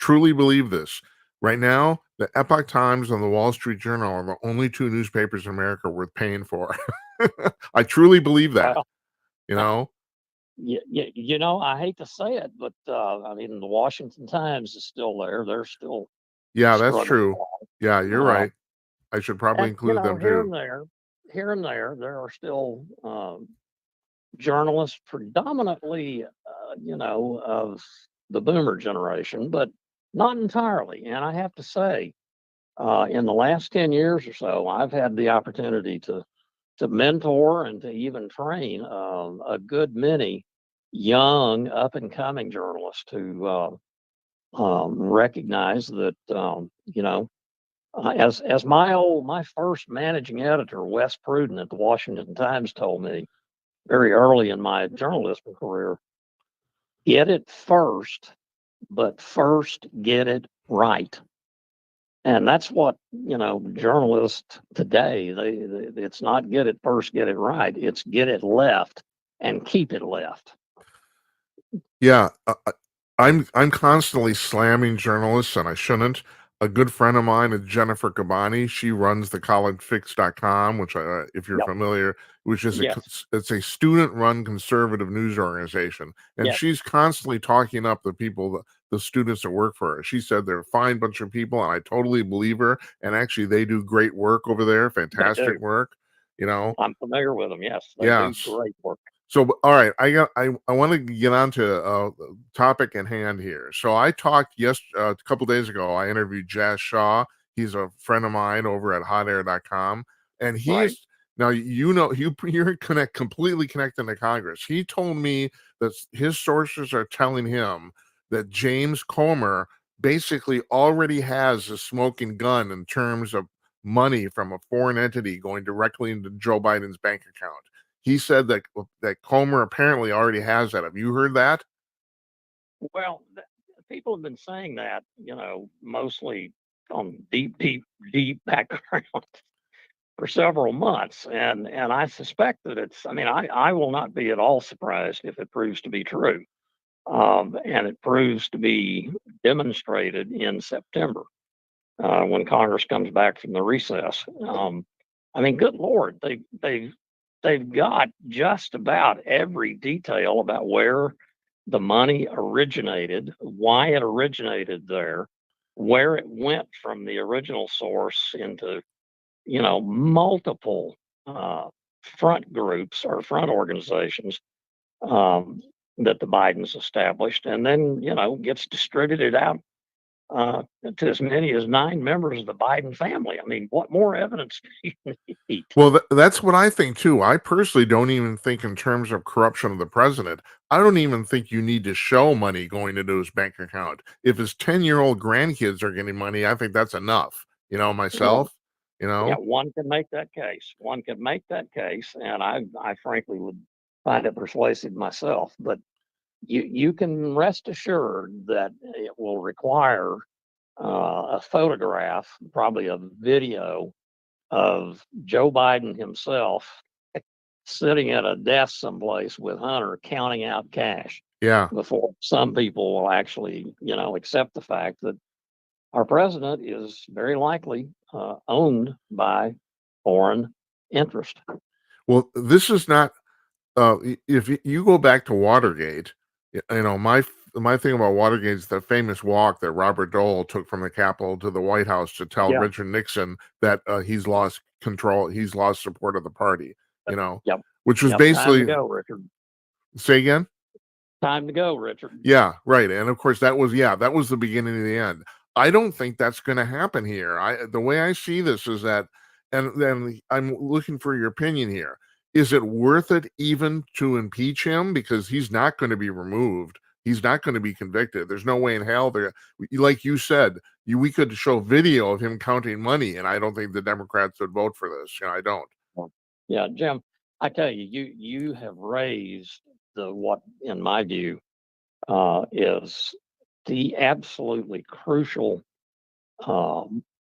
truly believe this. Right now, the Epoch Times and the Wall Street Journal are the only two newspapers in America worth paying for. I truly believe that, well, you know? I hate to say it, but I mean, the Washington Times is still there. They're still Yeah, that's struggling true. Yeah, you're along. right. I should probably And include them too. here and there are still journalists, predominantly, of the boomer generation, but not entirely. And I have to say, in the last 10 years or so, I've had the opportunity to mentor and to even train a good many young, up and coming journalists who recognize that, as my first managing editor, Wes Pruden at the Washington Times, told me very early in my journalism career, get it first, but first get it right. And that's what, journalists today, it's not get it first, get it right. It's get it left and keep it left. Yeah, I'm constantly slamming journalists, and I shouldn't. A good friend of mine is Jennifer Kabani. She runs the collegefix.com, which, if you're Yep. familiar, which is Yes. it's a student-run conservative news organization, and Yes. she's constantly talking up the people, the students that work for her. She said they're a fine bunch of people, and I totally believe her. And actually, they do great work over there, They do. fantastic work. You know, I'm familiar with them. Yes, they do yes. great work. So, all right, I want to get on to topic at hand here. So, I talked a couple days ago. I interviewed Jazz Shaw. He's a friend of mine over at hotair.com, and Right. he's now you're completely connected to Congress. He told me that his sources are telling him that James Comer basically already has a smoking gun in terms of money from a foreign entity going directly into Joe Biden's bank account. He said that Comer apparently already has that. Have you heard that? Well, people have been saying that, mostly on deep, deep, deep background. for several months, and I suspect that it's. I mean, I will not be at all surprised if it proves to be true, and it proves to be demonstrated in September when Congress comes back from the recess. I mean, good Lord, they've got just about every detail about where the money originated, why it originated there, where it went from the original source into, multiple front groups or front organizations um, that the Bidens established, and then, gets distributed out to as many as 9 members of the Biden family. I mean, what more evidence do you need? Well, that's what I think too. I personally don't even think in terms of corruption of the president. I don't even think you need to show money going into his bank account. If his 10-year-old grandkids are getting money, I think that's enough. Well, Myself, yeah, one can make that case. One can make that case, and I frankly would find it persuasive myself. But you can rest assured that it will require a photograph, probably a video of Joe Biden himself sitting at a desk someplace with Hunter counting out cash yeah. before some people will actually, accept the fact that our president is very likely owned by foreign interest. Well, this is not. If you go back to Watergate, my thing about Watergate is the famous walk that Robert Dole took from the Capitol to the White House to tell Yeah. Richard Nixon that he's lost control, he's lost support of the party. Yep. Which was Yep. Time to basically. go, Richard. Say again. Time to go, Richard. Yeah, right. And of course, that was the beginning of the end. I don't think that's going to happen here. The way I see this is that, and then I'm looking for your opinion here. Is it worth it even to impeach him because he's not going to be removed? He's not going to be convicted. There's no way in hell there. Like you said, we could show video of him counting money, and I don't think the Democrats would vote for this. I don't. Yeah, Jim, I tell you, you have raised what, in my view, is the absolutely crucial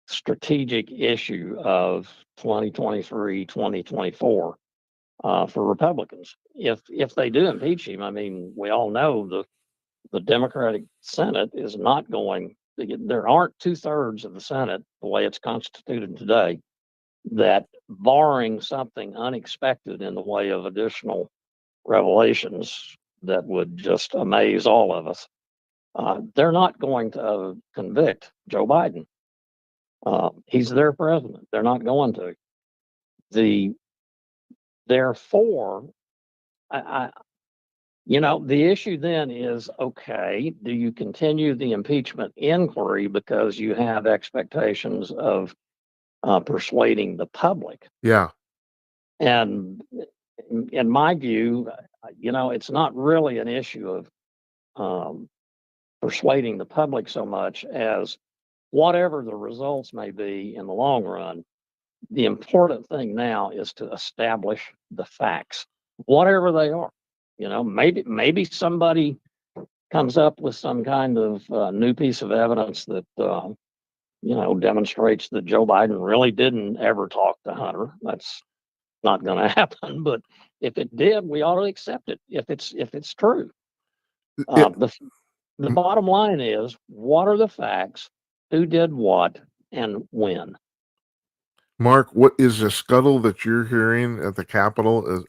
strategic issue of 2023, 2024 for Republicans. If they do impeach him, I mean, we all know the Democratic Senate is not going to get, there aren't 2/3 of the Senate the way it's constituted today that, barring something unexpected in the way of additional revelations that would just amaze all of us, they're not going to convict Joe Biden. He's their president. They're not going to. Therefore, the issue then is, okay, do you continue the impeachment inquiry because you have expectations of persuading the public? Yeah. And in my view, it's not really an issue of persuading the public so much as whatever the results may be in the long run. The important thing now is to establish the facts, whatever they are. Maybe somebody comes up with some kind of new piece of evidence that demonstrates that Joe Biden really didn't ever talk to Hunter. That's not going to happen. But if it did, we ought to accept it. If it's true, the bottom line is, what are the facts? Who did what and when? Mark, what is the scuttle that you're hearing at the Capitol?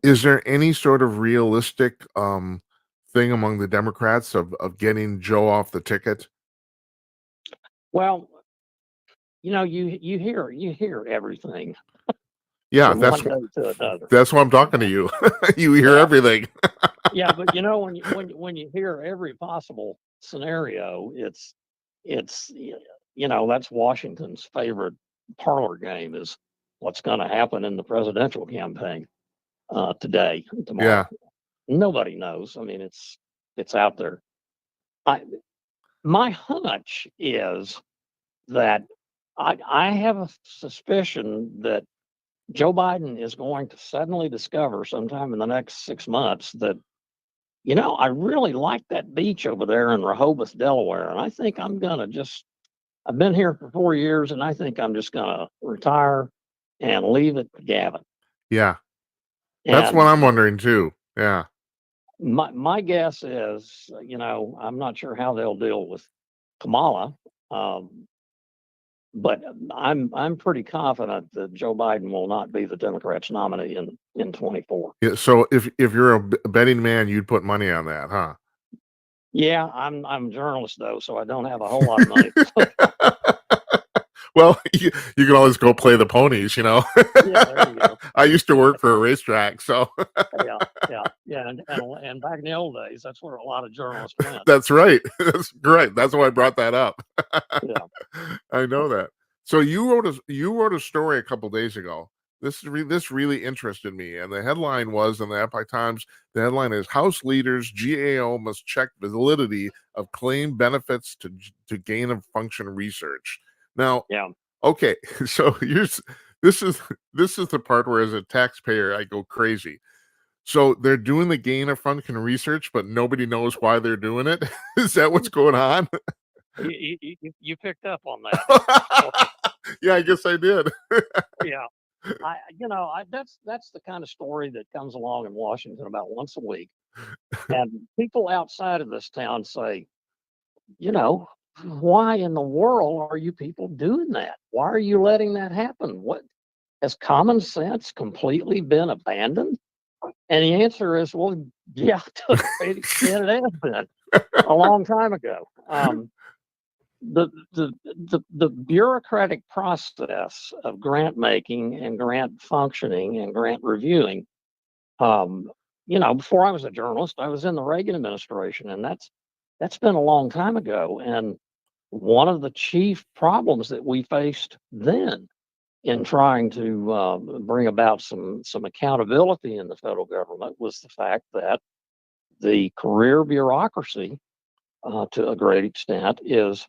Is there any sort of realistic thing among the Democrats of getting Joe off the ticket? Well, you hear everything. Yeah, from one day to another. that's why I'm talking to you. You hear everything. Yeah, but when you hear every possible scenario, it's that's Washington's favorite parlor game, is what's going to happen in the presidential campaign today, tomorrow. Yeah. Nobody knows. I mean, it's out there. My hunch is that I have a suspicion that Joe Biden is going to suddenly discover sometime in the next 6 months that, I really like that beach over there in Rehoboth, Delaware, and I think I'm going to just I've been here for 4 years, and I think I'm just going to retire and leave it to Gavin. Yeah, that's what And I'm wondering too. Yeah. my guess is, I'm not sure how they'll deal with Kamala, but I'm pretty confident that Joe Biden will not be the Democrats' nominee in 24. Yeah, so if you're a betting man, you'd put money on that, huh? Yeah, I'm a journalist though, so I don't have a whole lot of money. Well, you can always go play the ponies, Yeah, there you go. I used to work for a racetrack, so Yeah, and back in the old days, that's where a lot of journalists went. that's right. That's great. That's why I brought that up. Yeah. I know that. So you wrote a story a couple days ago. This really interested me, and the headline was in the Epoch Times. The headline is House Leaders GAO must check validity of claim benefits to gain of function research. Now, Yeah. okay, so this is this is the part where as a taxpayer I go crazy. So they're doing the gain of function research, but nobody knows why they're doing it. Is that what's going on? You picked up on that. Yeah, I guess I did. Yeah. That's the kind of story that comes along in Washington about once a week. And people outside of this town say, why in the world are you people doing that? Why are you letting that happen? What has common sense completely been abandoned? And the answer is, well, yeah, to a great extent, it has been a long time ago. The bureaucratic process of grant making and grant functioning and grant reviewing. Before I was a journalist, I was in the Reagan administration, and that's been a long time ago. And one of the chief problems that we faced then in trying to bring about some accountability in the federal government was the fact that the career bureaucracy, to a great extent, is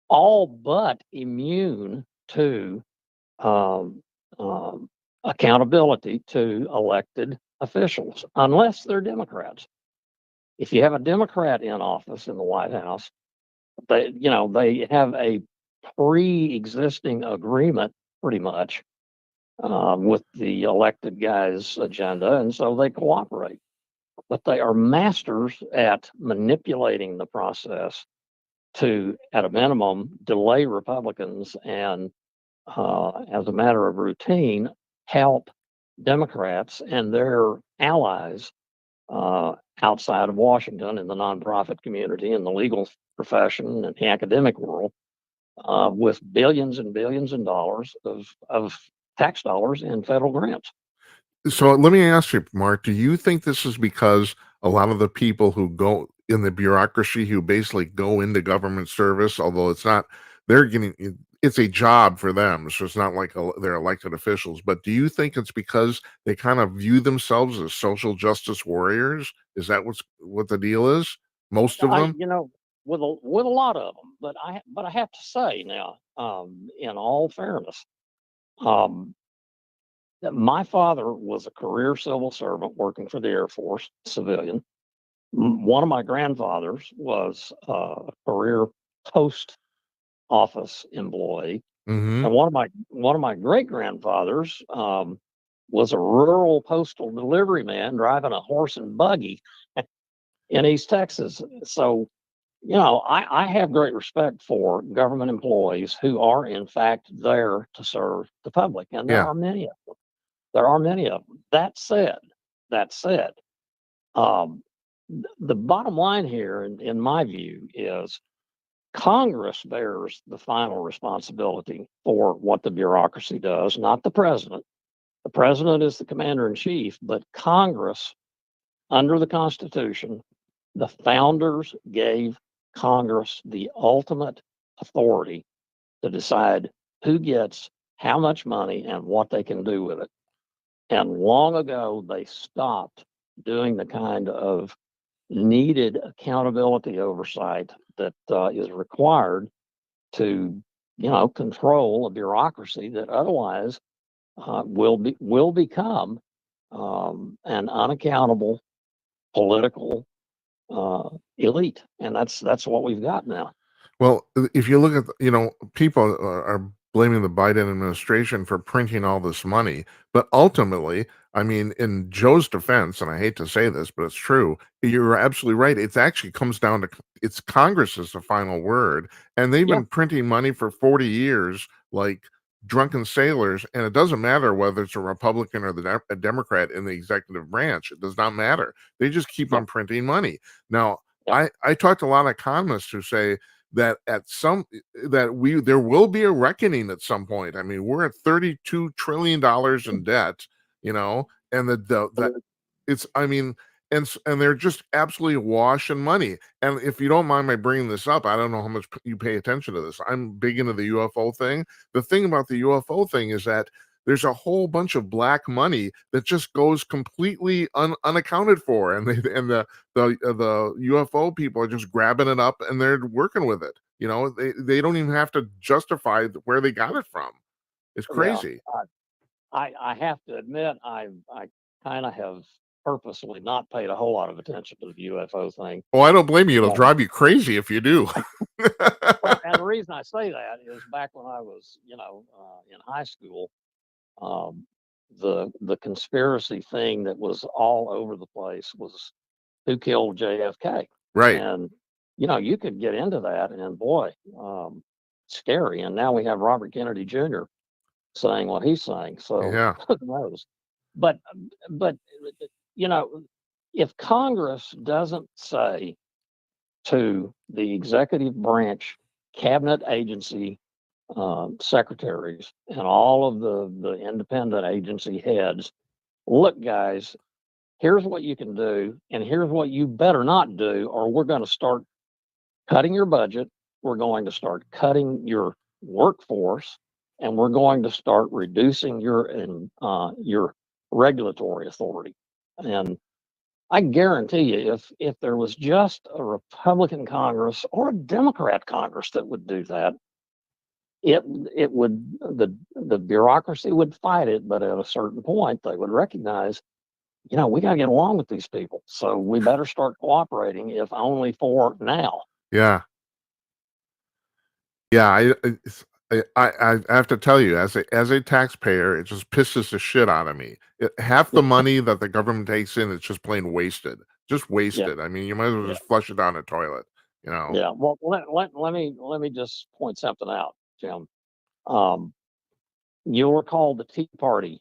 all but immune to um, um, accountability to elected officials, unless they're Democrats. If you have a Democrat in office in the White House, they have a pre-existing agreement, pretty much, with the elected guy's agenda, and so they cooperate. But they are masters at manipulating the process to, at a minimum, delay Republicans and, as a matter of routine, help Democrats and their allies outside of Washington in the nonprofit community, in the legal profession, and the academic world, with billions and billions of dollars of tax dollars in federal grants. So let me ask you, Mark, do you think this is because a lot of the people who go in the bureaucracy who basically go into government service, although they're getting, it's a job for them, so it's not like they're elected officials, but do you think it's because they kind of view themselves as social justice warriors? Is that what the deal is? Most of them? With a lot of them, but I have to say now, in all fairness, that my father was a career civil servant working for the Air Force, civilian. One of my grandfathers was a career post office employee, Mm-hmm. and one of my great grandfathers was a rural postal delivery man driving a horse and buggy in East Texas. So, I have great respect for government employees who are in fact there to serve the public, and there Yeah. are many of them. There are many of them. That said, um, the bottom line here, in my view, is Congress bears the final responsibility for what the bureaucracy does, not the president. The president is the commander in chief, but Congress, under the Constitution, the founders gave Congress the ultimate authority to decide who gets how much money and what they can do with it. And long ago, they stopped doing the kind of needed accountability oversight that is required to, control a bureaucracy that otherwise will become an unaccountable political elite, and that's what we've got now. Well, if you look at, people are blaming the Biden administration for printing all this money, but ultimately, I mean, in Joe's defense, and I hate to say this, but it's true. You're absolutely right. It actually comes down to it's Congress is the final word, and they've Yeah, been printing money for 40 years, like drunken sailors, and it doesn't matter whether it's a Republican or a Democrat in the executive branch. It does not matter. They just keep yeah, on printing money. Now, yeah, I talked to a lot of economists who say that there will be a reckoning at some point. I mean, we're at $32 trillion in debt, and the it's I mean, and they're just absolutely awash in money. And if you don't mind my bringing this up, I don't know how much you pay attention to this. I'm big into the UFO thing. The thing about the UFO thing is that there's a whole bunch of black money that just goes completely unaccounted for, and the UFO people are just grabbing it up and they're working with it. They don't even have to justify where they got it from. It's yeah. crazy. I have to admit, I kind of have purposely not paid a whole lot of attention to the UFO thing. Oh, I don't blame you. It'll Um, drive you crazy if you do. well, and the reason I say that is back when I was, in high school, um, the conspiracy thing that was all over the place was who killed JFK, Right. and you could get into that, and boy, scary. And now we have Robert Kennedy Jr. saying what he's saying, so Yeah. who knows? But you know, if Congress doesn't say to the executive branch, cabinet agency secretaries, and all of the independent agency heads, look, guys, here's what you can do, and here's what you better not do, or we're going to start cutting your budget. We're going to start cutting your workforce, and we're going to start reducing your regulatory authority. And I guarantee you, if there was just a Republican Congress or a Democrat Congress that would do that, it would the bureaucracy would fight it, but at a certain point they would recognize, we got to get along with these people, so we better start cooperating, if only for now. Yeah. Yeah. I have to tell you, as a taxpayer, it just pisses the shit out of me. Half the money that the government takes in is just plain wasted. Just Yeah, wasted. I mean, you might as well yeah, just flush it down the toilet, you know? yeah. Well, let me just point something out, Jim. Um, you'll recall the Tea Party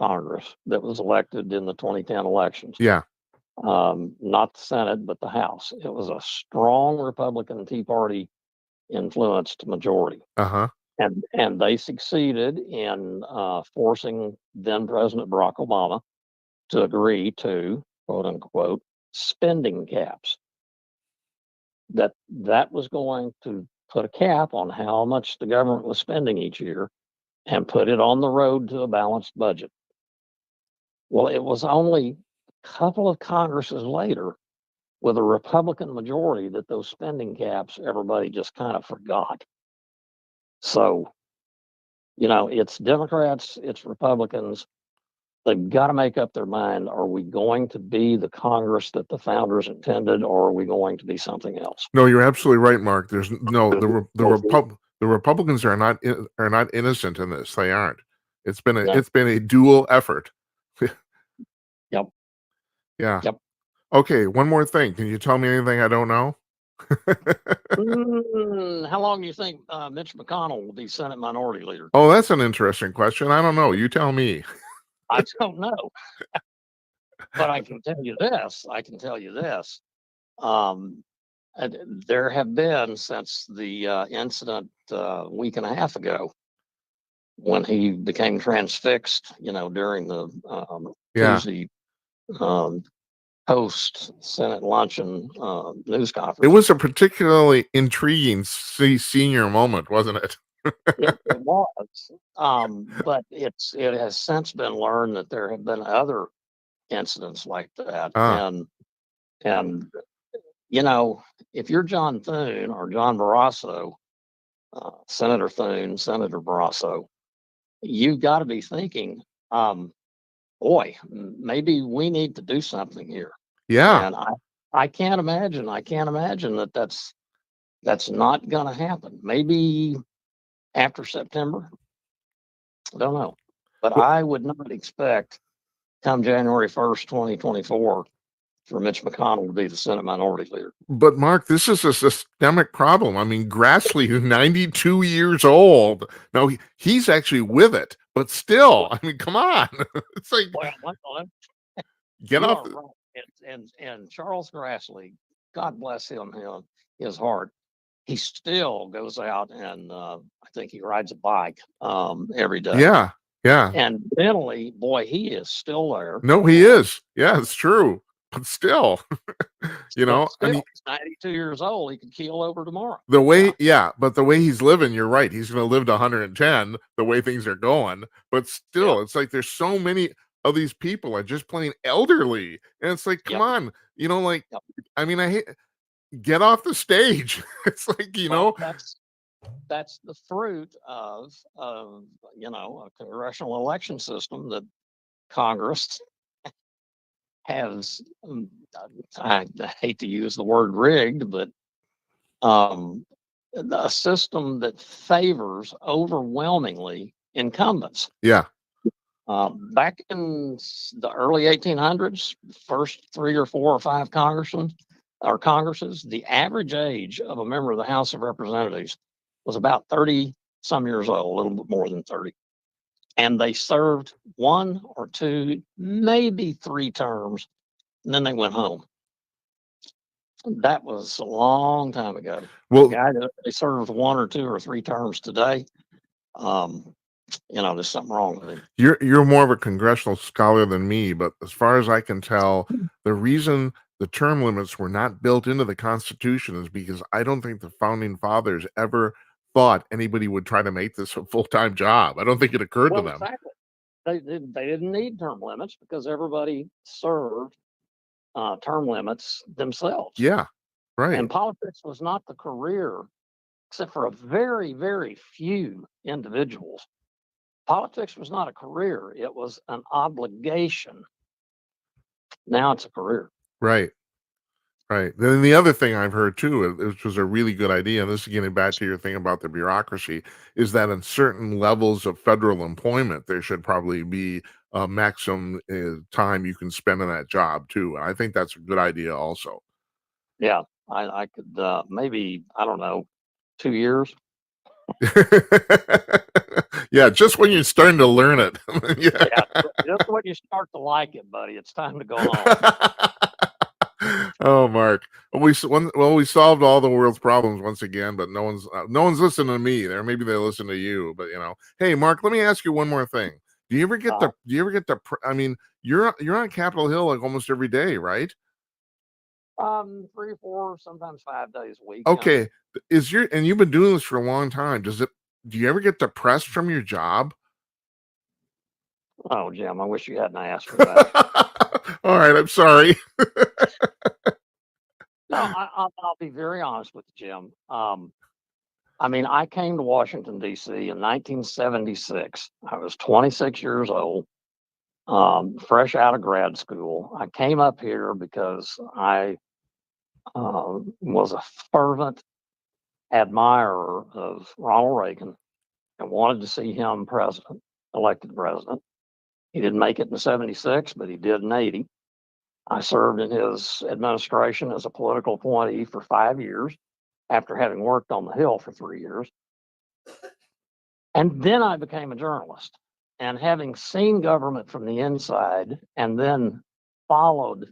Congress that was elected in the 2010 elections. Yeah. Not the Senate, but the House. It was a strong Republican Tea Party influenced majority, Uh-huh. and they succeeded in forcing then President Barack Obama to agree to, quote unquote, spending caps. That was going to put a cap on how much the government was spending each year and put it on the road to a balanced budget. Well, it was only a couple of Congresses later, with a Republican majority, that those spending caps everybody just kind of forgot. So, it's Democrats, it's Republicans. They've got to make up their mind. Are we going to be the Congress that the founders intended, or are we going to be something else? No, you're absolutely right, Mark. There's no the Republicans are not innocent in this. They aren't. No. It's been a dual effort. Yep. Yeah. Yep. Okay, one more thing. Can you tell me anything I don't know? How long do you think Mitch McConnell will be Senate Minority Leader? Oh, that's an interesting question. I don't know. You tell me. I don't know, but I can tell you this. Um, there have been, since the incident a week and a half ago, when he became transfixed, during the Yeah. Tuesday um, post Senate luncheon news It conference. was a particularly intriguing senior moment, wasn't it? It was, but it has since been learned that there have been other incidents like that, Ah, and if you're John Thune or John Barrasso, Senator Thune, Senator Barrasso, you've got to be thinking, boy, maybe we need to do something here. yeah. And I can't imagine that that's That's not going to happen. Maybe after September. I don't know. But Well, I would not expect come January 1st, 2024, for Mitch McConnell to be the Senate Minority Leader. but Mark, this is a systemic problem. I mean, Grassley, who's 92 years old, no, he's actually with it, but still, I mean, come on. It's like, Well, get you off. are right. And Charles Grassley, God bless his heart, he still goes out and I think he rides a bike every day. Yeah. Yeah. And mentally, boy, he is still there. No, he is. Yeah, it's true. But still, But I still, mean, he's 92 years old. He could keel over tomorrow. the way, but the way he's living, you're right. He's going to live to 110 the way things are going. But still, it's like there's so many of these people are just plain elderly. And it's like, come on, like, I mean, I hate, get off the stage. It's like, that's the fruit of a congressional election system that Congress has. I hate to use the word rigged, but a system that favors overwhelmingly incumbents. Yeah. Back in the early 1800s, first 3 or 4 or 5 Congresses, the average age of a member of the House of Representatives was about 30 some years old, a little bit more than 30. And they served 1 or 2, maybe 3 terms, and then they went home. That was a long time ago. Well, the guy that they served 1 or 2 or 3 terms today, there's something wrong with him. You're more of a congressional scholar than me, but as far as I can tell, the reason the term limits were not built into the Constitution is because I don't think the founding fathers ever thought anybody would try to make this a full-time job. I don't think it occurred to them. Exactly. They didn't need term limits because everybody served term limits themselves. Yeah, right. And politics was not the career, except for a very, very few individuals. Politics was not a career. It was an obligation. Now it's a career. Right. Right. Then the other thing I've heard too, which was a really good idea, and this is getting back to your thing about the bureaucracy, is that in certain levels of federal employment, there should probably be a maximum time you can spend in that job too. And I think that's a good idea also. Yeah, I could maybe, I don't know, 2 years. Yeah, just when you're starting to learn it. Yeah, just when you start to like it, buddy, it's time to go home. Oh, Mark. We solved all the world's problems once again, but no one's listening to me. Maybe they listen to you, but Hey, Mark, let me ask you one more thing. Do you ever get I mean, you're on Capitol Hill like almost every day, right? 3, 4, sometimes 5 days a week. Okay. And you've been doing this for a long time. Do you ever get depressed from your job? Oh, Jim, I wish you hadn't asked me that. All right, I'm sorry. No, I'll be very honest with you, Jim. I mean, I came to Washington, D.C. in 1976. I was 26 years old, fresh out of grad school. I came up here because I was a fervent admirer of Ronald Reagan and wanted to see him elected president. He didn't make it in 76, but he did in 80. I served in his administration as a political appointee for 5 years after having worked on the Hill for 3 years. And then I became a journalist. And having seen government from the inside and then followed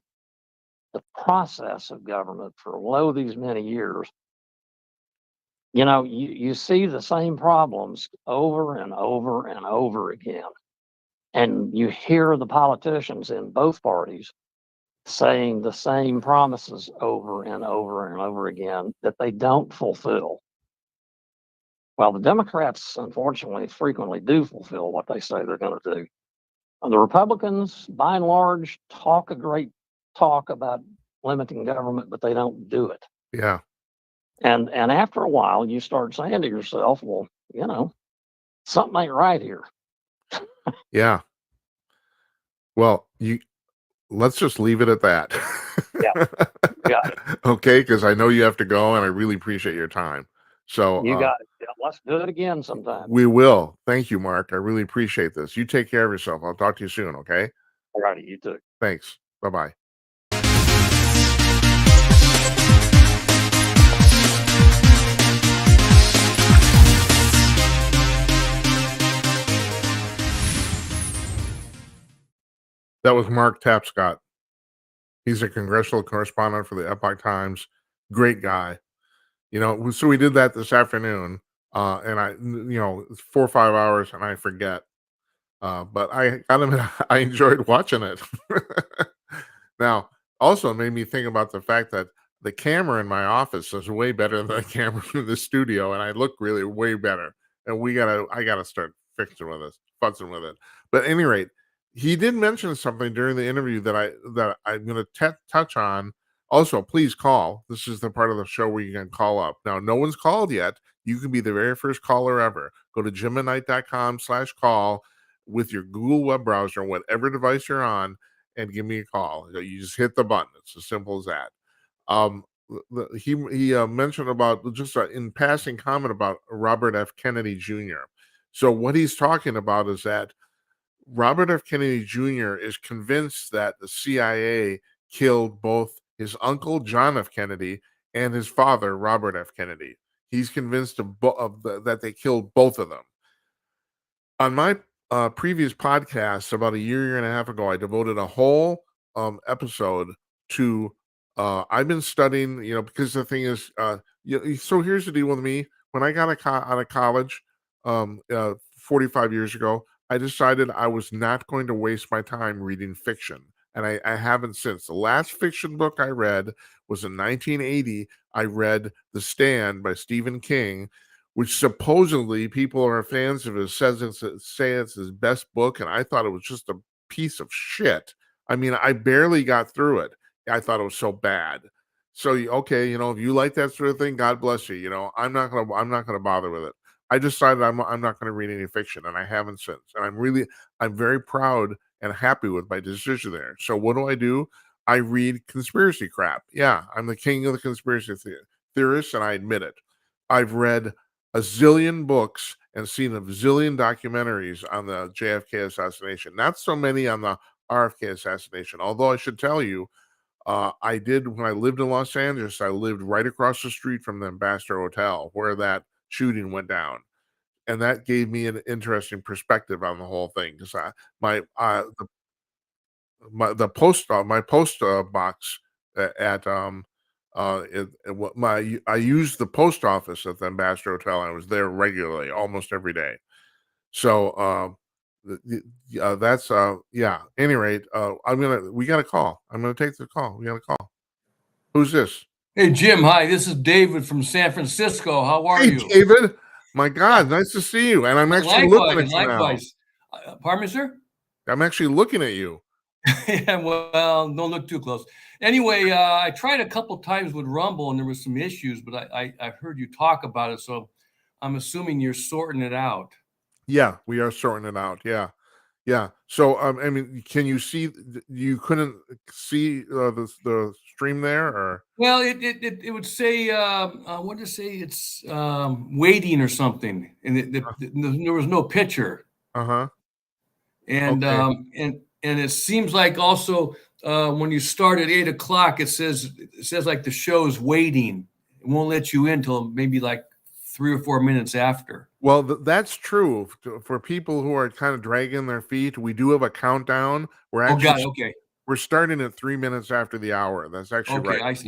the process of government for these many years, you see the same problems over and over and over again. And you hear the politicians in both parties saying the same promises over and over and over again that they don't fulfill. Well, the Democrats, unfortunately, frequently do fulfill what they say they're going to do. And the Republicans, by and large, talk a great talk about limiting government, but they don't do it. Yeah. And after a while, you start saying to yourself, well, something ain't right here. Yeah. Well, let's just leave it at that. Yeah. Okay, because I know you have to go, and I really appreciate your time. So You got it. Yeah, let's do it again sometime. we will. Thank you, Mark. I really appreciate this. You take care of yourself. I'll talk to you soon. Okay. All righty, you too. Thanks. Bye bye. That was Mark Tapscott. He's a congressional correspondent for the Epoch Times. Great guy. So we did that this afternoon, and it's 4 or 5 hours, and I forget. But I got him. I enjoyed watching it. Now, also it made me think about the fact that the camera in my office is way better than the camera in the studio, and I look really way better. And I gotta start fixing with this, futzing with it. But at any rate, he did mention something during the interview that I'm going to touch on. Also, please call. This is the part of the show where you can call up. Now, no one's called yet. You can be the very first caller ever. Go to jimandnight.com/call with your Google web browser, whatever device you're on, and give me a call. You just hit the button. It's as simple as that. Um, he mentioned about just in passing comment about Robert F. Kennedy Jr. So what he's talking about is that Robert F. Kennedy Jr. is convinced that the CIA killed both his uncle John F. Kennedy and his father Robert F. Kennedy. He's convinced that they killed both of them. On my previous podcast about a year and a half ago, I devoted a whole episode to. I've been studying, because the thing is, so here's the deal with me. When I got out of college 45 years ago, I decided I was not going to waste my time reading fiction. And I haven't since. The last fiction book I read was in 1980. I read The Stand by Stephen King, which supposedly people who are fans of it say it's his best book, and I thought it was just a piece of shit. I mean, I barely got through it. I thought it was so bad. So okay, if you like that sort of thing, God bless you. I'm not gonna bother with it. I decided I'm not gonna read any fiction, and I haven't since. And I'm very proud and happy with my decision there. So what do? I read conspiracy crap. Yeah, I'm the king of the conspiracy theorists, and I admit it. I've read a zillion books and seen a zillion documentaries on the JFK assassination. Not so many on the RFK assassination. Although I should tell you, I did when I lived in Los Angeles. I lived right across the street from the Ambassador Hotel where that shooting went down, and that gave me an interesting perspective on the whole thing. Because the post box at I used the post office at the Ambassador Hotel. I was there regularly, almost every day. So that's yeah. Any rate, we got a call. I'm gonna take the call. We got a call. Who's this? Hey, Jim. Hi, this is David from San Francisco. How are you? Hey, David. My God, nice to see you. And I'm actually looking at you now. Pardon me, sir? I'm actually looking at you. Yeah, well, don't look too close. Anyway, I tried a couple times with Rumble, and there was some issues, but I heard you talk about it, so I'm assuming you're sorting it out. Yeah, we are sorting it out. Yeah. Yeah. So, I mean, can you see? You couldn't see the stream there, or? Well, it would say what did it say? It's waiting or something, and there was no picture. Uh-huh. And okay. And it seems like also when you start at 8 o'clock, it says like the show's waiting. It won't let you in until maybe like 3 or 4 minutes after. Well, that's true for people who are kind of dragging their feet. We do have a countdown. We're actually okay. We're starting at 3 minutes after the hour. That's actually right. I see.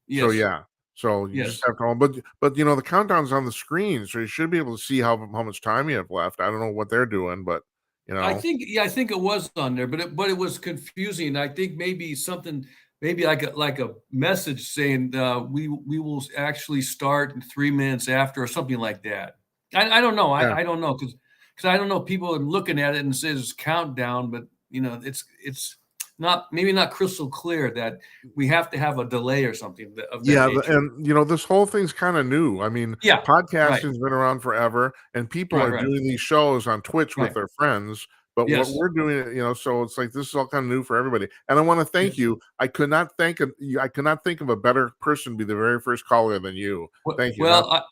Yes. So yeah. So you just have to, but the countdown's on the screen, so you should be able to see how much time you have left. I don't know what they're doing, but I think it was on there, but it was confusing. I think maybe something, maybe like a message saying we will actually start in 3 minutes after, or something like that. I don't know. Yeah. I don't know because I don't know. People are looking at it and it says countdown, but it's not crystal clear that we have to have a delay or something of that nature. And this whole thing's kind of new. I mean, podcasting's been around forever, and people are doing these shows on Twitch with their friends But what Yes. we're doing, so it's like this is all kind of new for everybody. And I want to thank Yes. you. I could not think of a better person to be the very first caller than you. Thank you. Well,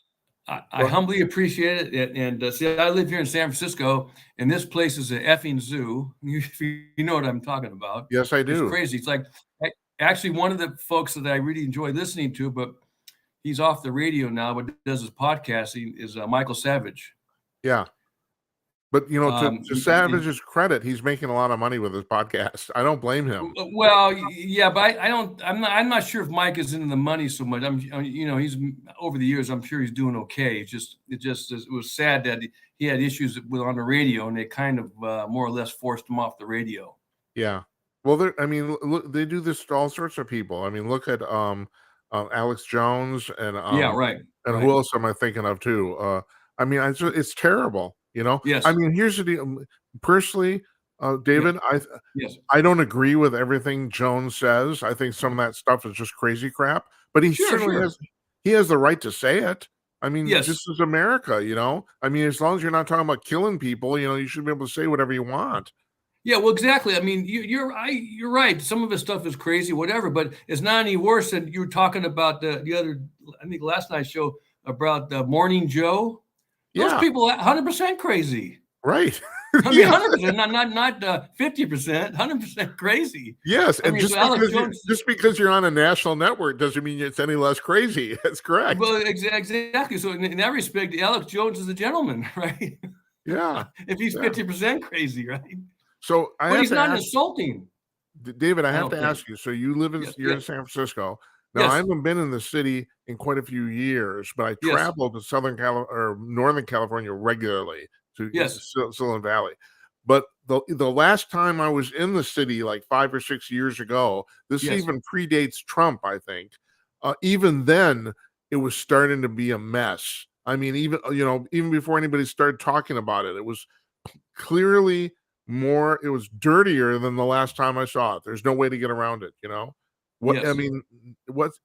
I humbly appreciate it. And see, I live here in San Francisco, and this place is an effing zoo. You know what I'm talking about. Yes, I It's do. crazy. It's like actually one of the folks that I really enjoy listening to, but he's off the radio now, but does his podcasting is Michael Savage. Yeah. But to He- Savage's credit, he's making a lot of money with his podcast. I don't blame him. Well, yeah, but I don't. I'm not sure if Mike is into the money so much. He's over the years. I'm sure he's doing okay. It was sad that he had issues on the radio, and they kind of more or less forced him off the radio. Yeah. Well, look, they do this to all sorts of people. I mean, look at Alex Jones and Yeah, right. and who else am I thinking of too? It's terrible. Yes. I mean, here's the deal. Personally, David, Yes. I don't agree with everything Jones says. I think some of that stuff is just crazy crap. But he certainly has the right to say it. I mean, Yes. this is America. I mean, as long as you're not talking about killing people, you should be able to say whatever you want. Yeah, well, exactly. I mean, you're right. Some of his stuff is crazy, whatever, but it's not any worse than you were talking about the other. I think last night's show about Morning Joe. Those people, 100% crazy. Right. I mean, 100%, not 50%, 100% crazy. Yes, and just because you're on a national network doesn't mean it's any less crazy. That's correct. Well, exactly. So in that respect, Alex Jones is a gentleman, right? Yeah. If he's 50% crazy, right? So but he's not insulting. David, I have to ask you. So you live in you're in San Francisco. Now, I haven't been in the city in quite a few years, but I travel to Northern California regularly to Silicon Valley. But the last time I was in the city, like 5 or 6 years ago, this even predates Trump, I think. Even then, it was starting to be a mess. I mean, even before anybody started talking about it, it was clearly it was dirtier than the last time I saw it. There's no way to get around it, I mean,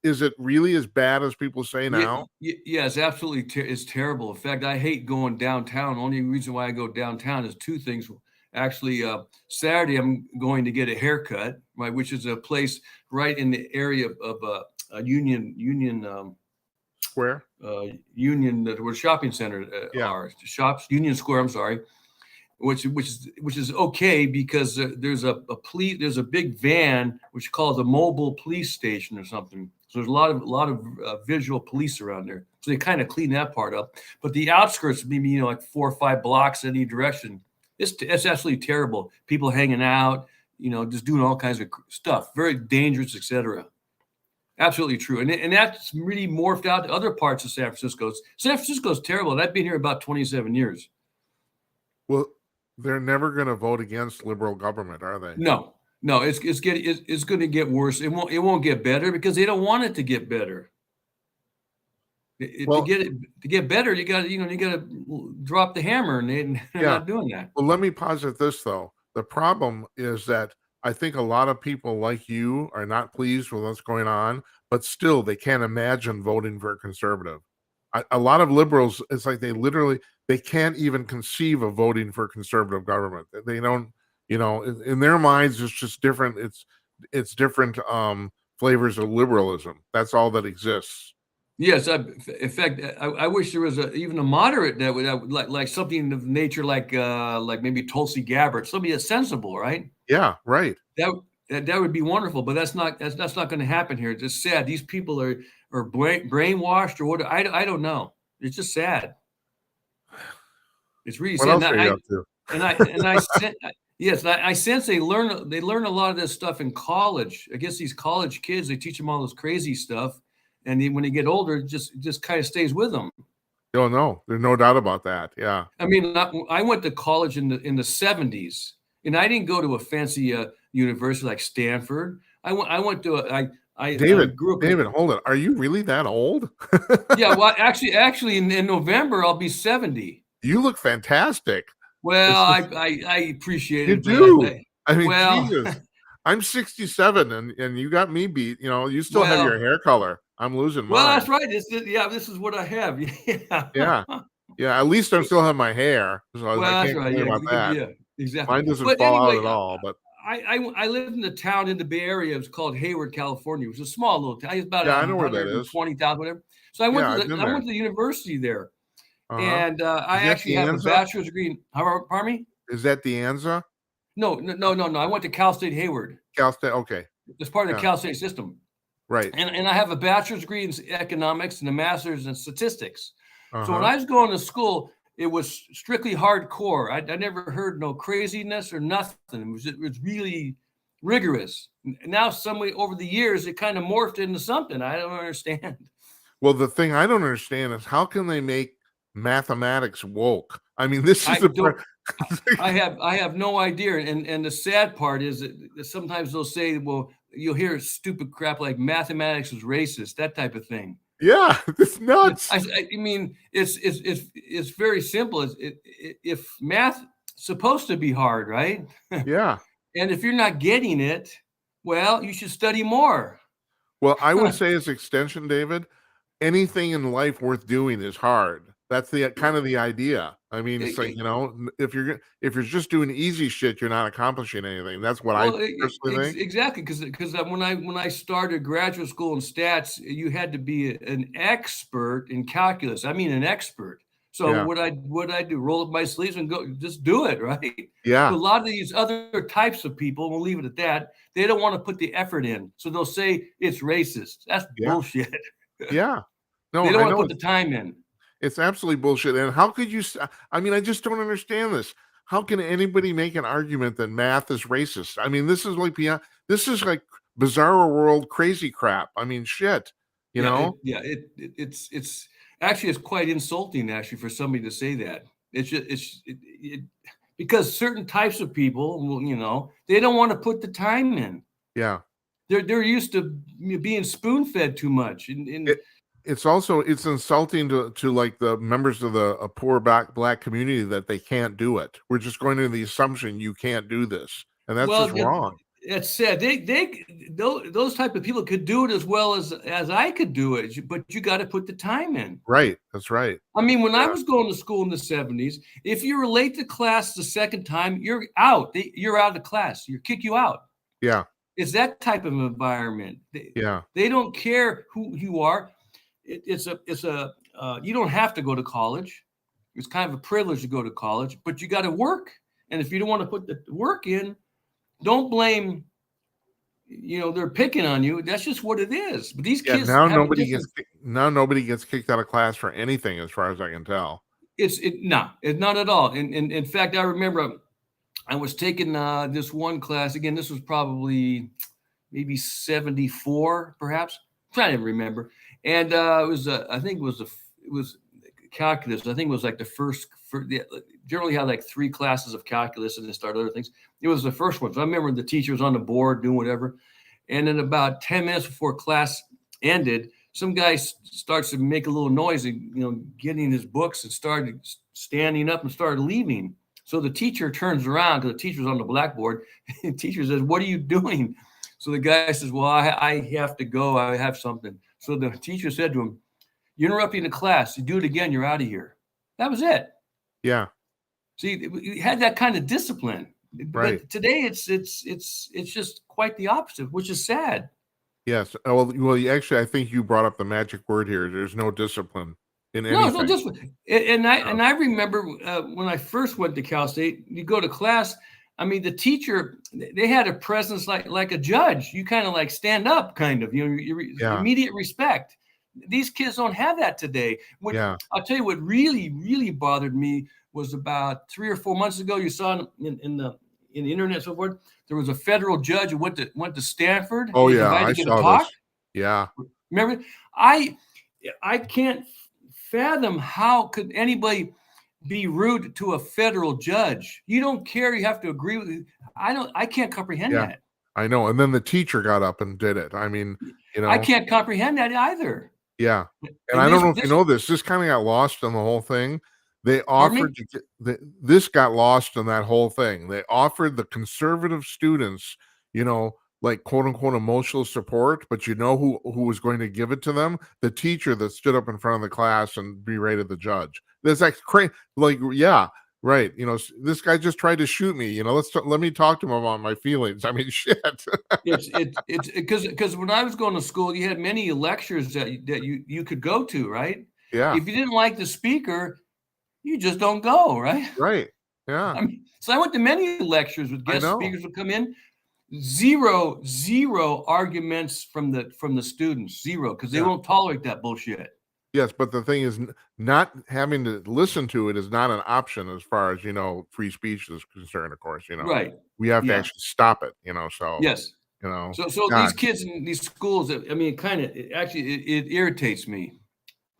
is it really as bad as people say now? Yes, absolutely. It's terrible. In fact, I hate going downtown. Only reason why I go downtown is two things. Actually, Saturday I'm going to get a haircut, right, which is a place right in the area of Union Square, where shopping center are shops. Union Square. I'm sorry. Which is okay because there's a big van which calls a mobile police station or something. So there's a lot of visual police around there. So they kind of clean that part up. But the outskirts, maybe like 4 or 5 blocks in any direction, it's absolutely terrible. People hanging out, just doing all kinds of stuff, very dangerous, etc. Absolutely true, and that's really morphed out to other parts of San Francisco. San Francisco's terrible, and I've been here about 27 years. Well, they're never going to vote against liberal government, are they? No, it's going to get worse. It won't get better because they don't want it to get better. To get better, you got to drop the hammer, and they're not doing that. Well, let me posit this though. The problem is that I think a lot of people like you are not pleased with what's going on, but still they can't imagine voting for a conservative. A lot of liberals, it's like they can't even conceive of voting for conservative government. They don't, in their minds, it's just different. It's different flavors of liberalism. That's all that exists. Yes, in fact, I wish there was even a moderate that would like something of nature like maybe Tulsi Gabbard, somebody that's sensible, right? Yeah, right. That would be wonderful, but that's not going to happen here. It's just sad. These people are brainwashed or what? I don't know. It's just sad. It's really sad. I sense they learn a lot of this stuff in college. I guess these college kids, they teach them all this crazy stuff, and then when they get older, it just kind of stays with them. Oh no, there's no doubt about that. Yeah. I mean, I went to college in the 70s, and I didn't go to a fancy university like Stanford. I went to David, hold it. Are you really that old? Yeah. Well, actually, in November I'll be 70. You look fantastic. Well, I appreciate it. You do. Jesus. I'm 67, and you got me beat. You still have your hair color. I'm losing mine. Well, that's right. This is what I have. Yeah. At least I still have my hair. So I can't complain about that. exactly. Mine doesn't But fall out anyway, at all. But I lived in a town in the Bay Area. It's called Hayward, California. It was a small little town. It's about yeah, I know where that is. 120,000, whatever. So Yeah, I've been I there. went to the university there, Uh-huh. and Is I that actually the have a Anza? bachelor's degree in. Pardon me? Is that the Anza? No. I went to Cal State Hayward. Cal State. Okay. It's part of the Yeah. Cal State system. Right. And I have a bachelor's degree in economics and a master's in statistics. So when Uh-huh. I was going to school, it was strictly hardcore. I never heard no craziness or nothing. It was really rigorous. Now, some way over the years, it kind of morphed into something I don't understand. Well, the thing I don't understand is how can they make mathematics woke? I mean, this I is the don't. part. I have no idea. And the sad part is that sometimes they'll say, well, you'll hear stupid crap like mathematics is racist, that type of thing. Yeah, it's nuts. I mean, it's very simple. If math supposed to be hard, right? Yeah. And if you're not getting it, well, you should study more. Well, I would say as extension, David, anything in life worth doing is hard. That's the kind of the idea. I mean, it's like, if you're just doing easy shit, you're not accomplishing anything. That's what I personally think. Exactly, because when I started graduate school in stats, you had to be an expert in calculus. I mean, an expert. So Yeah. what I do? Roll up my sleeves and go, just do it, right? Yeah. But a lot of these other types of people, we'll leave it at that. They don't want to put the effort in, so they'll say it's racist. That's bullshit. Yeah. No, They don't I want to know put the time in. it's absolutely bullshit. And how could you? I mean, I just don't understand this. How can anybody make an argument that math is racist? I mean, this is like this is like bizarre world crazy crap. I mean, shit. You know? It's actually it's quite insulting actually for somebody to say that. It's just because certain types of people, well, they don't want to put the time in. Yeah. They're used to being spoon fed too much, and it's insulting to like the members of a poor black community that they can't do it. We're just going to the assumption you can't do this, and that's just wrong. It's sad. Those type of people could do it as well as I could do it, but you got to put the time in. Right. That's right. I mean, when I was going to school in the 70s, if you were late to class the second time, you're out. You're out of class. You kick you out. Yeah. It's that type of environment. They don't care who you are. You don't have to go to college. It's kind of a privilege to go to college, but you got to work. And if you don't want to put the work in, don't blame. They're picking on you. That's just what it is. But these kids now nobody gets kicked out of class for anything, as far as I can tell. It's not at all. And in fact, I remember I was taking this one class again. This was probably maybe 74, perhaps. I'm trying to remember. And it was calculus. I think it was like generally had like 3 classes of calculus and then start other things. It was the first one. So I remember the teacher was on the board doing whatever. And then about 10 minutes before class ended, some guy starts to make a little noise and, getting his books and started standing up and started leaving. So the teacher turns around because the teacher's on the blackboard. The teacher says, "What are you doing?" So the guy says, "Well, I have to go. I have something." So the teacher said to him, "You're interrupting the class. You do it again, you're out of here." That was it. Yeah. See, we had that kind of discipline. Right. But today it's just quite the opposite, which is sad. Yes. Well, actually, I think you brought up the magic word here. There's no discipline in anything. No, there's no discipline. And I remember when I first went to Cal State, you go to class. I mean, the teacher, they had a presence like a judge. You kind of like stand up, kind of, immediate respect. These kids don't have that today. I'll tell you what really, really bothered me was about 3 or 4 months ago. You saw in the internet and so forth, there was a federal judge who went to Stanford. Oh yeah, I saw this. Yeah. Remember, I can't fathom how could anybody be rude to a federal judge. You don't care. You have to agree with it. I can't comprehend that. I know. And then the teacher got up and did it. I mean, I can't comprehend that either. Yeah. And I don't know if you know this. This kind of got lost in the whole thing. They offered this got lost in that whole thing. They offered the conservative students, like quote unquote emotional support, but who was going to give it to them? The teacher that stood up in front of the class and berated the judge. There's like crazy, right. Right. This guy just tried to shoot me. Let me talk to him about my feelings. I mean, shit. It's because when I was going to school, you had many lectures that you could go to, right? Yeah. If you didn't like the speaker, you just don't go, right? Right. Yeah. I mean, so I went to many lectures with I guest know. speakers would come in. Zero arguments from the students. Zero, because they Yeah. won't tolerate that bullshit. Yes, but the thing is, not having to listen to it is not an option as far as free speech is concerned. Of course, Right. we have to Yeah. actually stop it. So Yes. So these God, kids in these schools, I mean, it irritates me.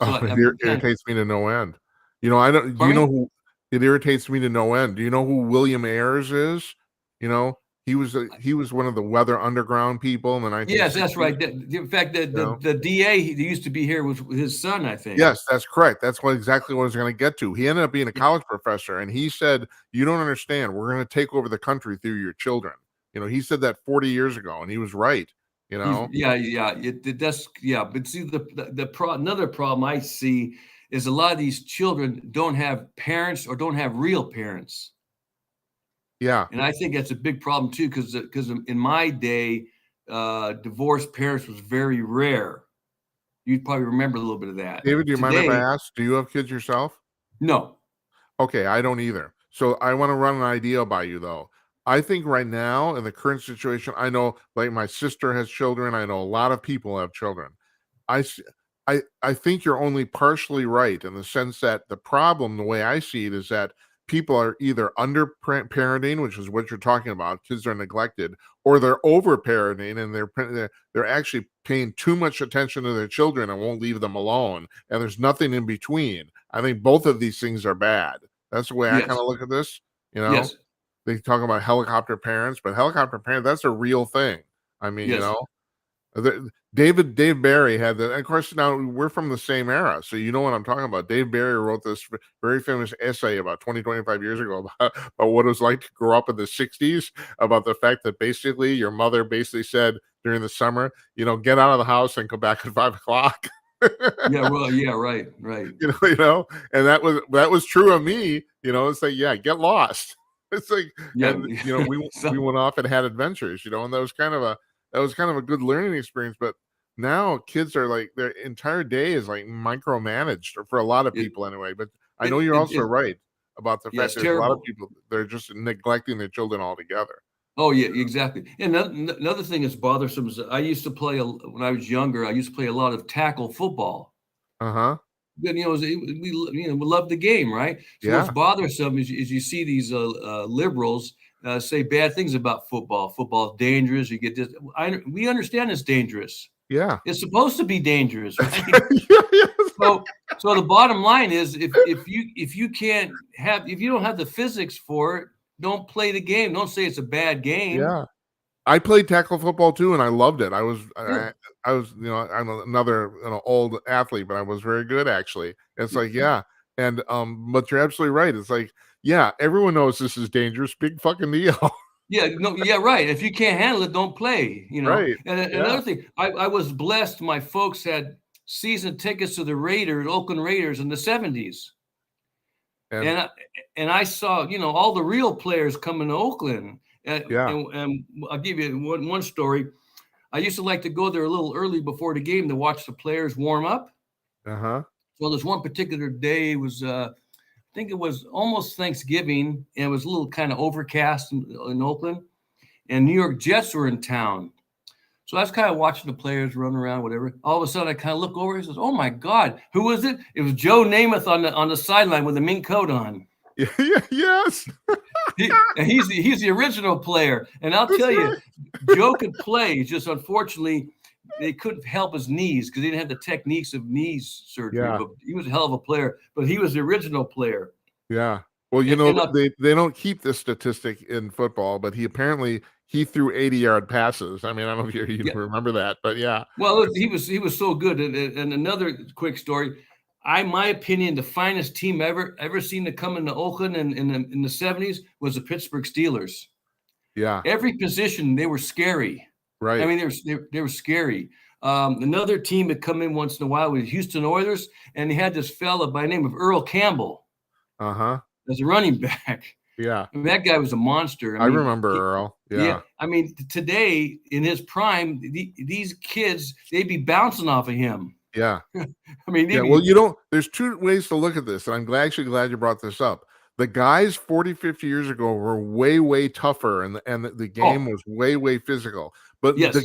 So it I'm kind irritates me to no end. I don't. Do you Pardon know me? who? It irritates me to no end. Do you know who William Ayers is? He was one of the Weather Underground people in the 1960s. Yes, that's right. In fact, the DA that used to be here was his son, I think. Yes, that's correct. That's exactly what I was going to get to. He ended up being a college professor, and he said, "You don't understand. We're going to take over the country through your children." He said that 40 years ago, and he was right. That's But see, another problem I see is a lot of these children don't have parents or don't have real parents. Yeah. And I think that's a big problem too, because in my day, divorced parents was very rare. You'd probably remember a little bit of that. David, do you mind if I Today, ask? Do you have kids yourself? no. Okay, I don't either. So I want to run an idea by you, though. I think right now, in the current situation, I know, like, my sister has children. I know a lot of people have children. I, s- I think you're only partially right in the sense that the problem, the way I see it, is that people are either under parenting, which is what you're talking about, kids are neglected, or they're over parenting and they're actually paying too much attention to their children and won't leave them alone. And there's nothing in between. I think both of these things are bad. That's the way I Yes. kind of look at this. Yes. They talk about helicopter parents, but helicopter parents, that's a real thing. I mean, Yes. Dave Barry had that. And of course, now we're from the same era, so you know what I'm talking about. Dave Barry wrote this very famous essay about 25 years ago about what it was like to grow up in the 60s, about the fact that basically your mother basically said during the summer, get out of the house and come back at 5 o'clock. Yeah, well, yeah, right. And that was true of me. It's like, yeah, get lost. It's like, Yeah. and we went off and had adventures, and that was kind of a good learning experience. But now kids are like, their entire day is like micromanaged, or for a lot of people anyway. But I know you're also right about the fact it's there's a lot of terrible. people, they're just neglecting their children altogether. Oh yeah, exactly. And another thing that's bothersome is I used to play when I was younger. I used to play a lot of tackle football. Uh-huh. Then we love the game, right? So what's Yeah. bothersome is you see these liberals say bad things about football. Football is dangerous. You get this. We understand it's dangerous. Yeah. It's supposed to be dangerous, right? Yes. So the bottom line is if you don't have the physics for it, don't play the game. Don't say it's a bad game. Yeah. I played tackle football too, and I loved it. I was, Yeah. I'm another old athlete, but I was very good actually. It's like, yeah, and but you're absolutely right. It's like, yeah, everyone knows this is dangerous. Big fucking deal. Yeah, no, yeah, right. If you can't handle it, don't play. Right. And another thing, I was blessed. My folks had season tickets to the Oakland Raiders in the 70s. And I saw, all the real players coming to Oakland. And I'll give you one story. I used to like to go there a little early before the game to watch the players warm up. Uh-huh. Well, there's one particular day was, I think it was almost Thanksgiving, and it was a little kind of overcast in Oakland, and New York Jets were in town. So I was kind of watching the players run around, whatever. All of a sudden, I kind of look over. He says, "Oh my God, who was it?" It was Joe Namath on the sideline with a mink coat on. Yes. He's the original player, and I'll tell you, Joe could play. Just unfortunately, they couldn't help his knees because he didn't have the techniques of knees surgery. Yeah. But he was a hell of a player. But he was the original player. Yeah. Well, they don't keep this statistic in football, but he threw 80-yard passes. I mean, I don't know if you remember that, but yeah. Well, he was so good. And another quick story. My opinion, the finest team ever seen to come into Oakland in the 70s was the Pittsburgh Steelers. Yeah. Every position, they were scary. Right. I mean, they were scary. Another team that come in once in a while was Houston Oilers, and they had this fella by the name of Earl Campbell. Uh-huh. as a running back. Yeah. I mean, that guy was a monster. I remember Earl. Yeah. Yeah. I mean, today in his prime, these kids, they'd be bouncing off of him. Yeah. I mean, Yeah. Well, there's two ways to look at this, and I'm actually glad you brought this up. The guys 40, 50 years ago were way, way tougher, and the game was way, way physical. But yes.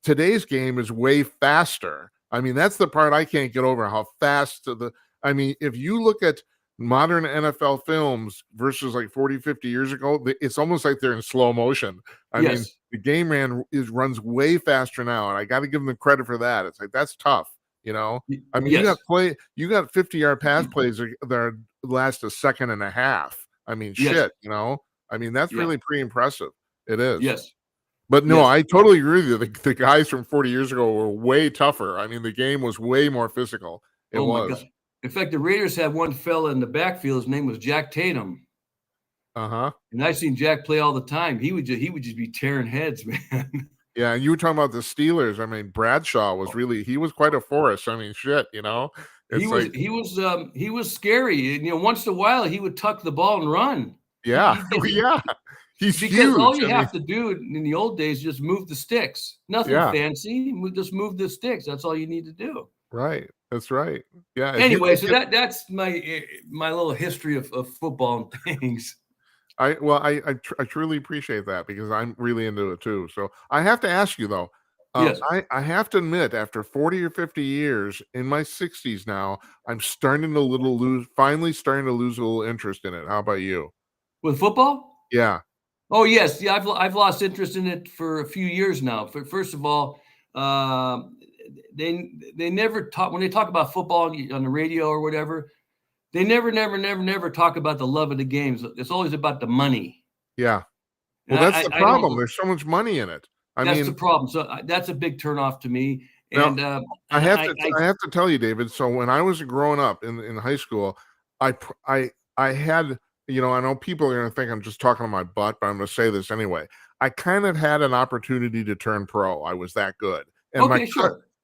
today's game is way faster. I mean, that's the part I can't get over, how fast I mean, if you look at modern NFL films versus like 40, 50 years ago, it's almost like they're in slow motion. I mean, the game runs way faster now, and I got to give them the credit for that. It's like, that's tough, you know? I mean, yes. you got 50-yard pass plays that last a second and a half. I mean, shit, you know? I mean, that's really pretty impressive. It is. Yes. But no, I totally agree with you. The guys from 40 years ago were way tougher. I mean, the game was way more physical. It was. My God. In fact, the Raiders had one fella in the backfield. His name was Jack Tatum. Uh-huh. And I've seen Jack play all the time. He would just be tearing heads, man. Yeah, and you were talking about the Steelers. I mean, Bradshaw was he was quite a force. I mean, shit, you know. He was scary. And, once in a while he would tuck the ball and run. Yeah. Yeah. He's because huge. all you have to do in the old days is just move the sticks. Nothing fancy. Just move the sticks. That's all you need to do. Right. That's right. Yeah. Anyway, so that's my little history of football and things. I truly appreciate that, because I'm really into it too. So I have to ask you though. Yes. I have to admit, after 40 or 50 years, in my 60s now, I'm finally starting to lose a little interest in it. How about you? With football? Yeah. Oh yes, yeah. I've lost interest in it for a few years now. First of all, they never talk when they talk about football on the radio or whatever. They never talk about the love of the games. It's always about the money. Yeah. Well, that's the problem. There's so much money in it. That's the problem. So that's a big turnoff to me. And I have to tell you, David. So when I was growing up in high school, I had, I know people are going to think I'm just talking to my butt, but I'm going to say this anyway. I kind of had an opportunity to turn pro. I was that good. And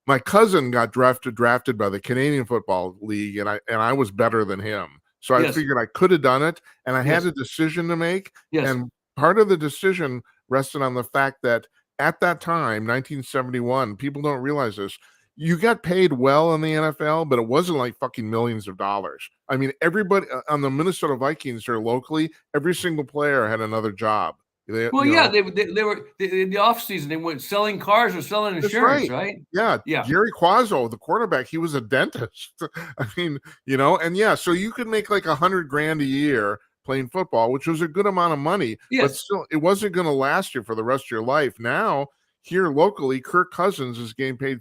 my cousin got drafted by the Canadian Football League, and I was better than him. So I figured I could have done it, and I had a decision to make. And part of the decision rested on the fact that at that time, 1971, people don't realize this, you got paid well in the NFL, but it wasn't like fucking millions of dollars. I mean, everybody on the Minnesota Vikings here locally, every single player had another job. They were in the off season. They went selling cars or selling insurance, right? Yeah. Gary Quazzo, the quarterback, he was a dentist. I mean, so you could make like $100,000 a year playing football, which was a good amount of money, but still, it wasn't going to last you for the rest of your life. Now, here locally, Kirk Cousins is getting paid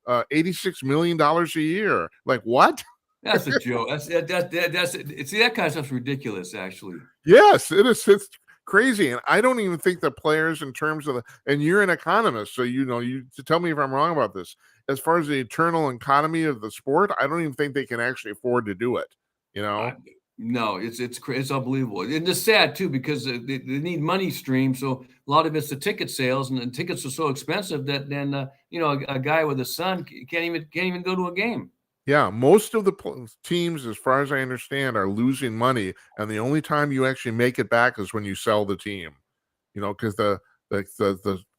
$86 million a year. Like, what? That's a joke. See, that kind of stuff's ridiculous, actually. Yes, it is. It's crazy. And I don't even think the players, in terms of and you're an economist, so you to tell me if I'm wrong about this, as far as the internal economy of the sport, I don't even think they can actually afford to do it. No, it's unbelievable. And it's sad too, because they need money streams. So a lot of it's the ticket sales, and the tickets are so expensive that then a guy with a son can't even go to a game. Yeah, most of the teams, as far as I understand, are losing money, and the only time you actually make it back is when you sell the team. Because the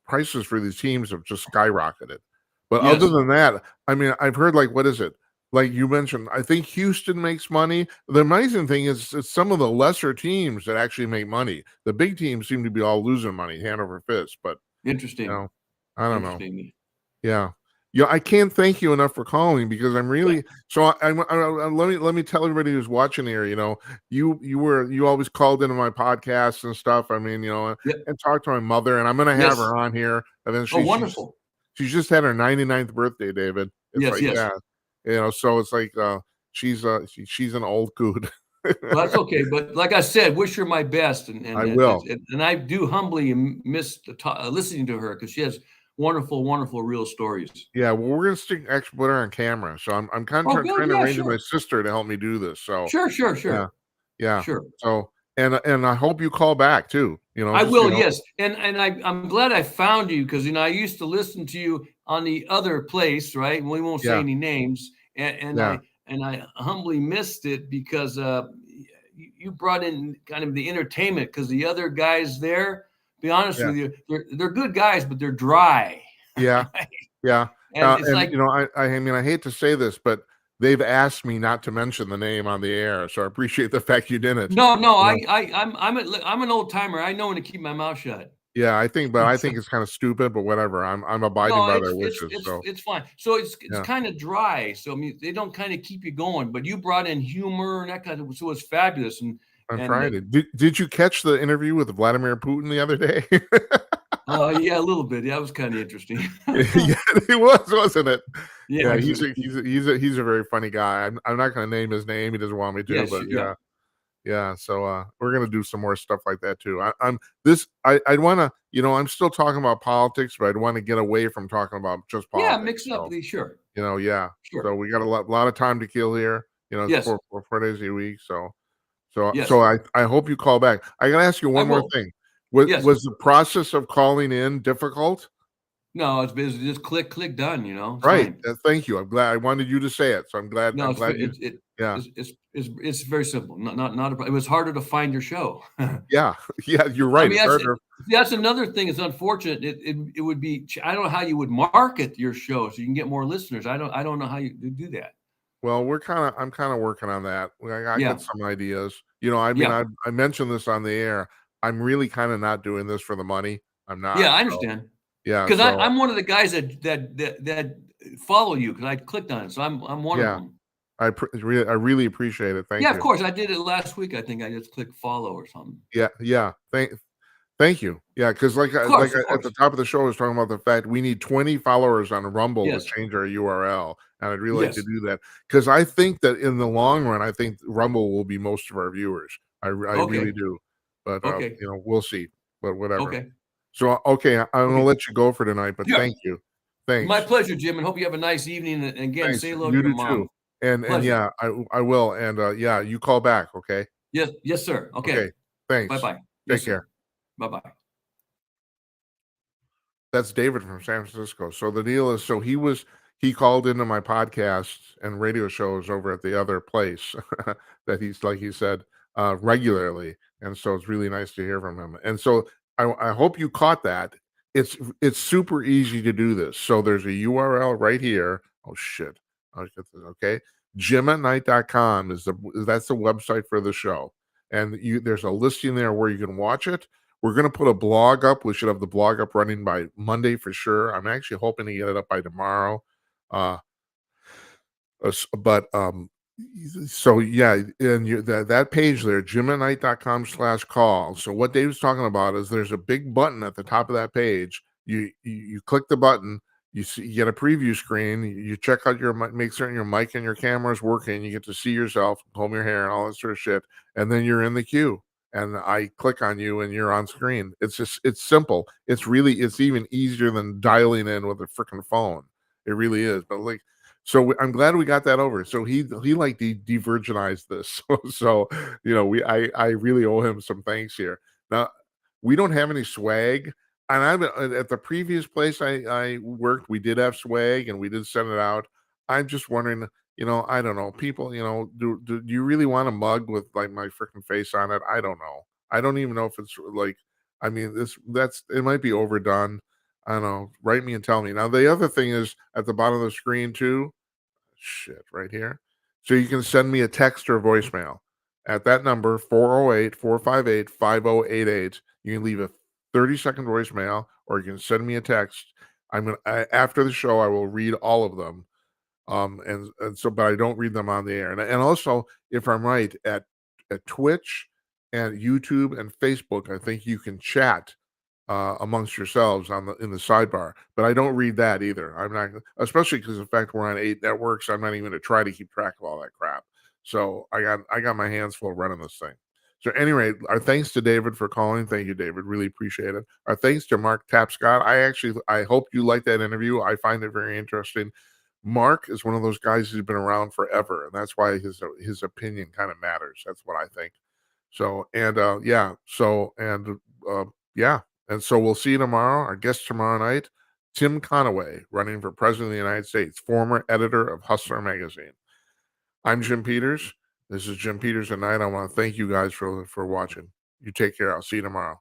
prices for these teams have just skyrocketed. But other than that, I mean, I've heard, like, what is it? Like you mentioned, I think Houston makes money. The amazing thing is it's some of the lesser teams that actually make money. The big teams seem to be all losing money, hand over fist. But interesting. I don't know. Yeah. I can't thank you enough for calling, because I'm really so. Let me tell everybody who's watching here. You always called into my podcasts and stuff. I mean, and talk to my mother, and I'm going to have her on here. And then wonderful. She's just had her 99th birthday, David. So it's like she's an old coot. Well, that's okay, but like I said, wish her my best, and I will. And I do humbly miss listening to her, because she has wonderful, wonderful real stories. Yeah, well, we're gonna actually put her on camera, so I'm kind of trying to arrange my sister to help me do this. So sure. Yeah. Sure. So and I hope you call back too. I will. Yes, and I'm glad I found you, because I used to listen to you on the other place, right? We won't say any names, and I humbly missed it, because you brought in kind of the entertainment, because the other guys there, be honest Yeah. with you, they're good guys, but they're dry. Yeah. Yeah. And it's And like, I mean, I hate to say this, but they've asked me not to mention the name on the air, so I appreciate the fact you didn't. no, You know? I'm an old timer. I know when to keep my mouth shut. Yeah, I think it's kind of stupid, but whatever. I'm abiding No, by their wishes. So it's fine. So it's yeah, kind of dry. So I mean, they don't kind of keep you going. But you brought in humor and that kind of, so it's fabulous. I'm And trying to. Did you catch the interview with Vladimir Putin the other day? yeah, a little bit. Yeah, that was kind of interesting. Yeah, it was, wasn't it? Yeah, He's a very funny guy. I'm not going to name his name. He doesn't want me to, yeah, but yeah. yeah. So we're going to do some more stuff like that too. I'd want to, I'm still talking about politics, but I'd want to get away from talking about just politics. Yeah, mix it up. So, Sure. Yeah. Sure. So we got a lot of time to kill here. It's Yes. 4 days a week. Yes. So I hope you call back. I got to ask you one more thing. Yes. Was the process of calling in difficult? No, it's busy. Just click, done. It's Right. fine. Thank you. I'm glad. I wanted you to say it, so I'm glad. No, I'm glad you. Yeah. It's very simple. Not a, it was harder to find your show. Yeah. Yeah. You're right. I mean, It's harder. that's another thing. It's unfortunate. It would be. I don't know how you would market your show so you can get more listeners. I don't know how you do that. Well, I'm kind of working on that. I Yeah. got some ideas. I mean, Yeah. I mentioned this on the air. I'm really kind of not doing this for the money. I'm not. Yeah, I So, understand. yeah. Because So I'm one of the guys that follow you, because I clicked on it. So I'm one of yeah, them. I really appreciate it. Thank Yeah, you. of course. I did it last week. I think I just clicked follow or something. Yeah. Yeah. Thank you. Yeah, because Of course. at the top of the show, I was talking about the fact we need 20 followers on Rumble Yes. to change our URL, and I'd really like to Yes. do that because I think that in the long run, I think Rumble will be most of our viewers. I really do, but Okay. we'll see. But whatever. Okay. So okay, I'm gonna Okay. let you go for tonight, but Yeah. thank you. Thanks. My pleasure, Jim, and hope you have a nice evening. And again, Thanks. say hello to You your do mom. too. And Pleasure. yeah, I will. And yeah, you call back, okay? Yes, sir. Okay. Okay. Thanks. Bye-bye. Take Yes, care. Bye-bye. That's David from San Francisco. So the deal is, he called into my podcasts and radio shows over at the other place that he's, like he said, regularly. And so it's really nice to hear from him. And so I hope you caught that. It's super easy to do this. So there's a URL right here. Oh shit. Okay. JimAtNight.com that's the website for the show. And there's a listing there where you can watch it. We're going to put a blog up. We should have the blog up running by Monday for sure. I'm actually hoping to get it up by tomorrow. So yeah, and that page there, jimatnight.com/call. So what Dave's talking about is there's a big button at the top of that page. You click the button, you get a preview screen, you check out make certain your mic and your camera is working, you get to see yourself, comb your hair and all that sort of shit, and then you're in the queue. And I click on you and you're on screen. It's simple. It's even easier than dialing in with a freaking phone. It really is. But so I'm glad we got that over. So he like de-virginized this. So I really owe him some thanks here. Now we don't have any swag. And I'm at the previous place I worked, we did have swag and we did send it out. I'm just wondering, I don't know. People, do you really want a mug with like my freaking face on it? I don't know. I don't even know if it's like, I mean, it might be overdone. I don't know. Write me and tell me. Now, the other thing is at the bottom of the screen too. Shit, right here. So you can send me a text or voicemail at that number, 408-458-5088. You can leave a 30-second voicemail or you can send me a text. After the show, I will read all of them. And so, but I don't read them on the air. And also, if I'm right, at Twitch and YouTube and Facebook, I think you can chat amongst yourselves in the sidebar. But I don't read that either. I'm not, especially because in fact we're on 8 networks. I'm not even going to try to keep track of all that crap. So I got my hands full running this thing. So anyway, our thanks to David for calling. Thank you, David. Really appreciate it. Our thanks to Mark Tapscott. I hope you liked that interview. I find it very interesting. Mark is one of those guys who's been around forever, and that's why his opinion kind of matters. That's what I think. So and so we'll see you tomorrow. Our guest tomorrow night, Tim Conaway, running for president of the United States, former editor of Hustler magazine. I'm Jim Peters. This is Jim Peters at night. I want to thank you guys for watching. You take care. I'll see you tomorrow.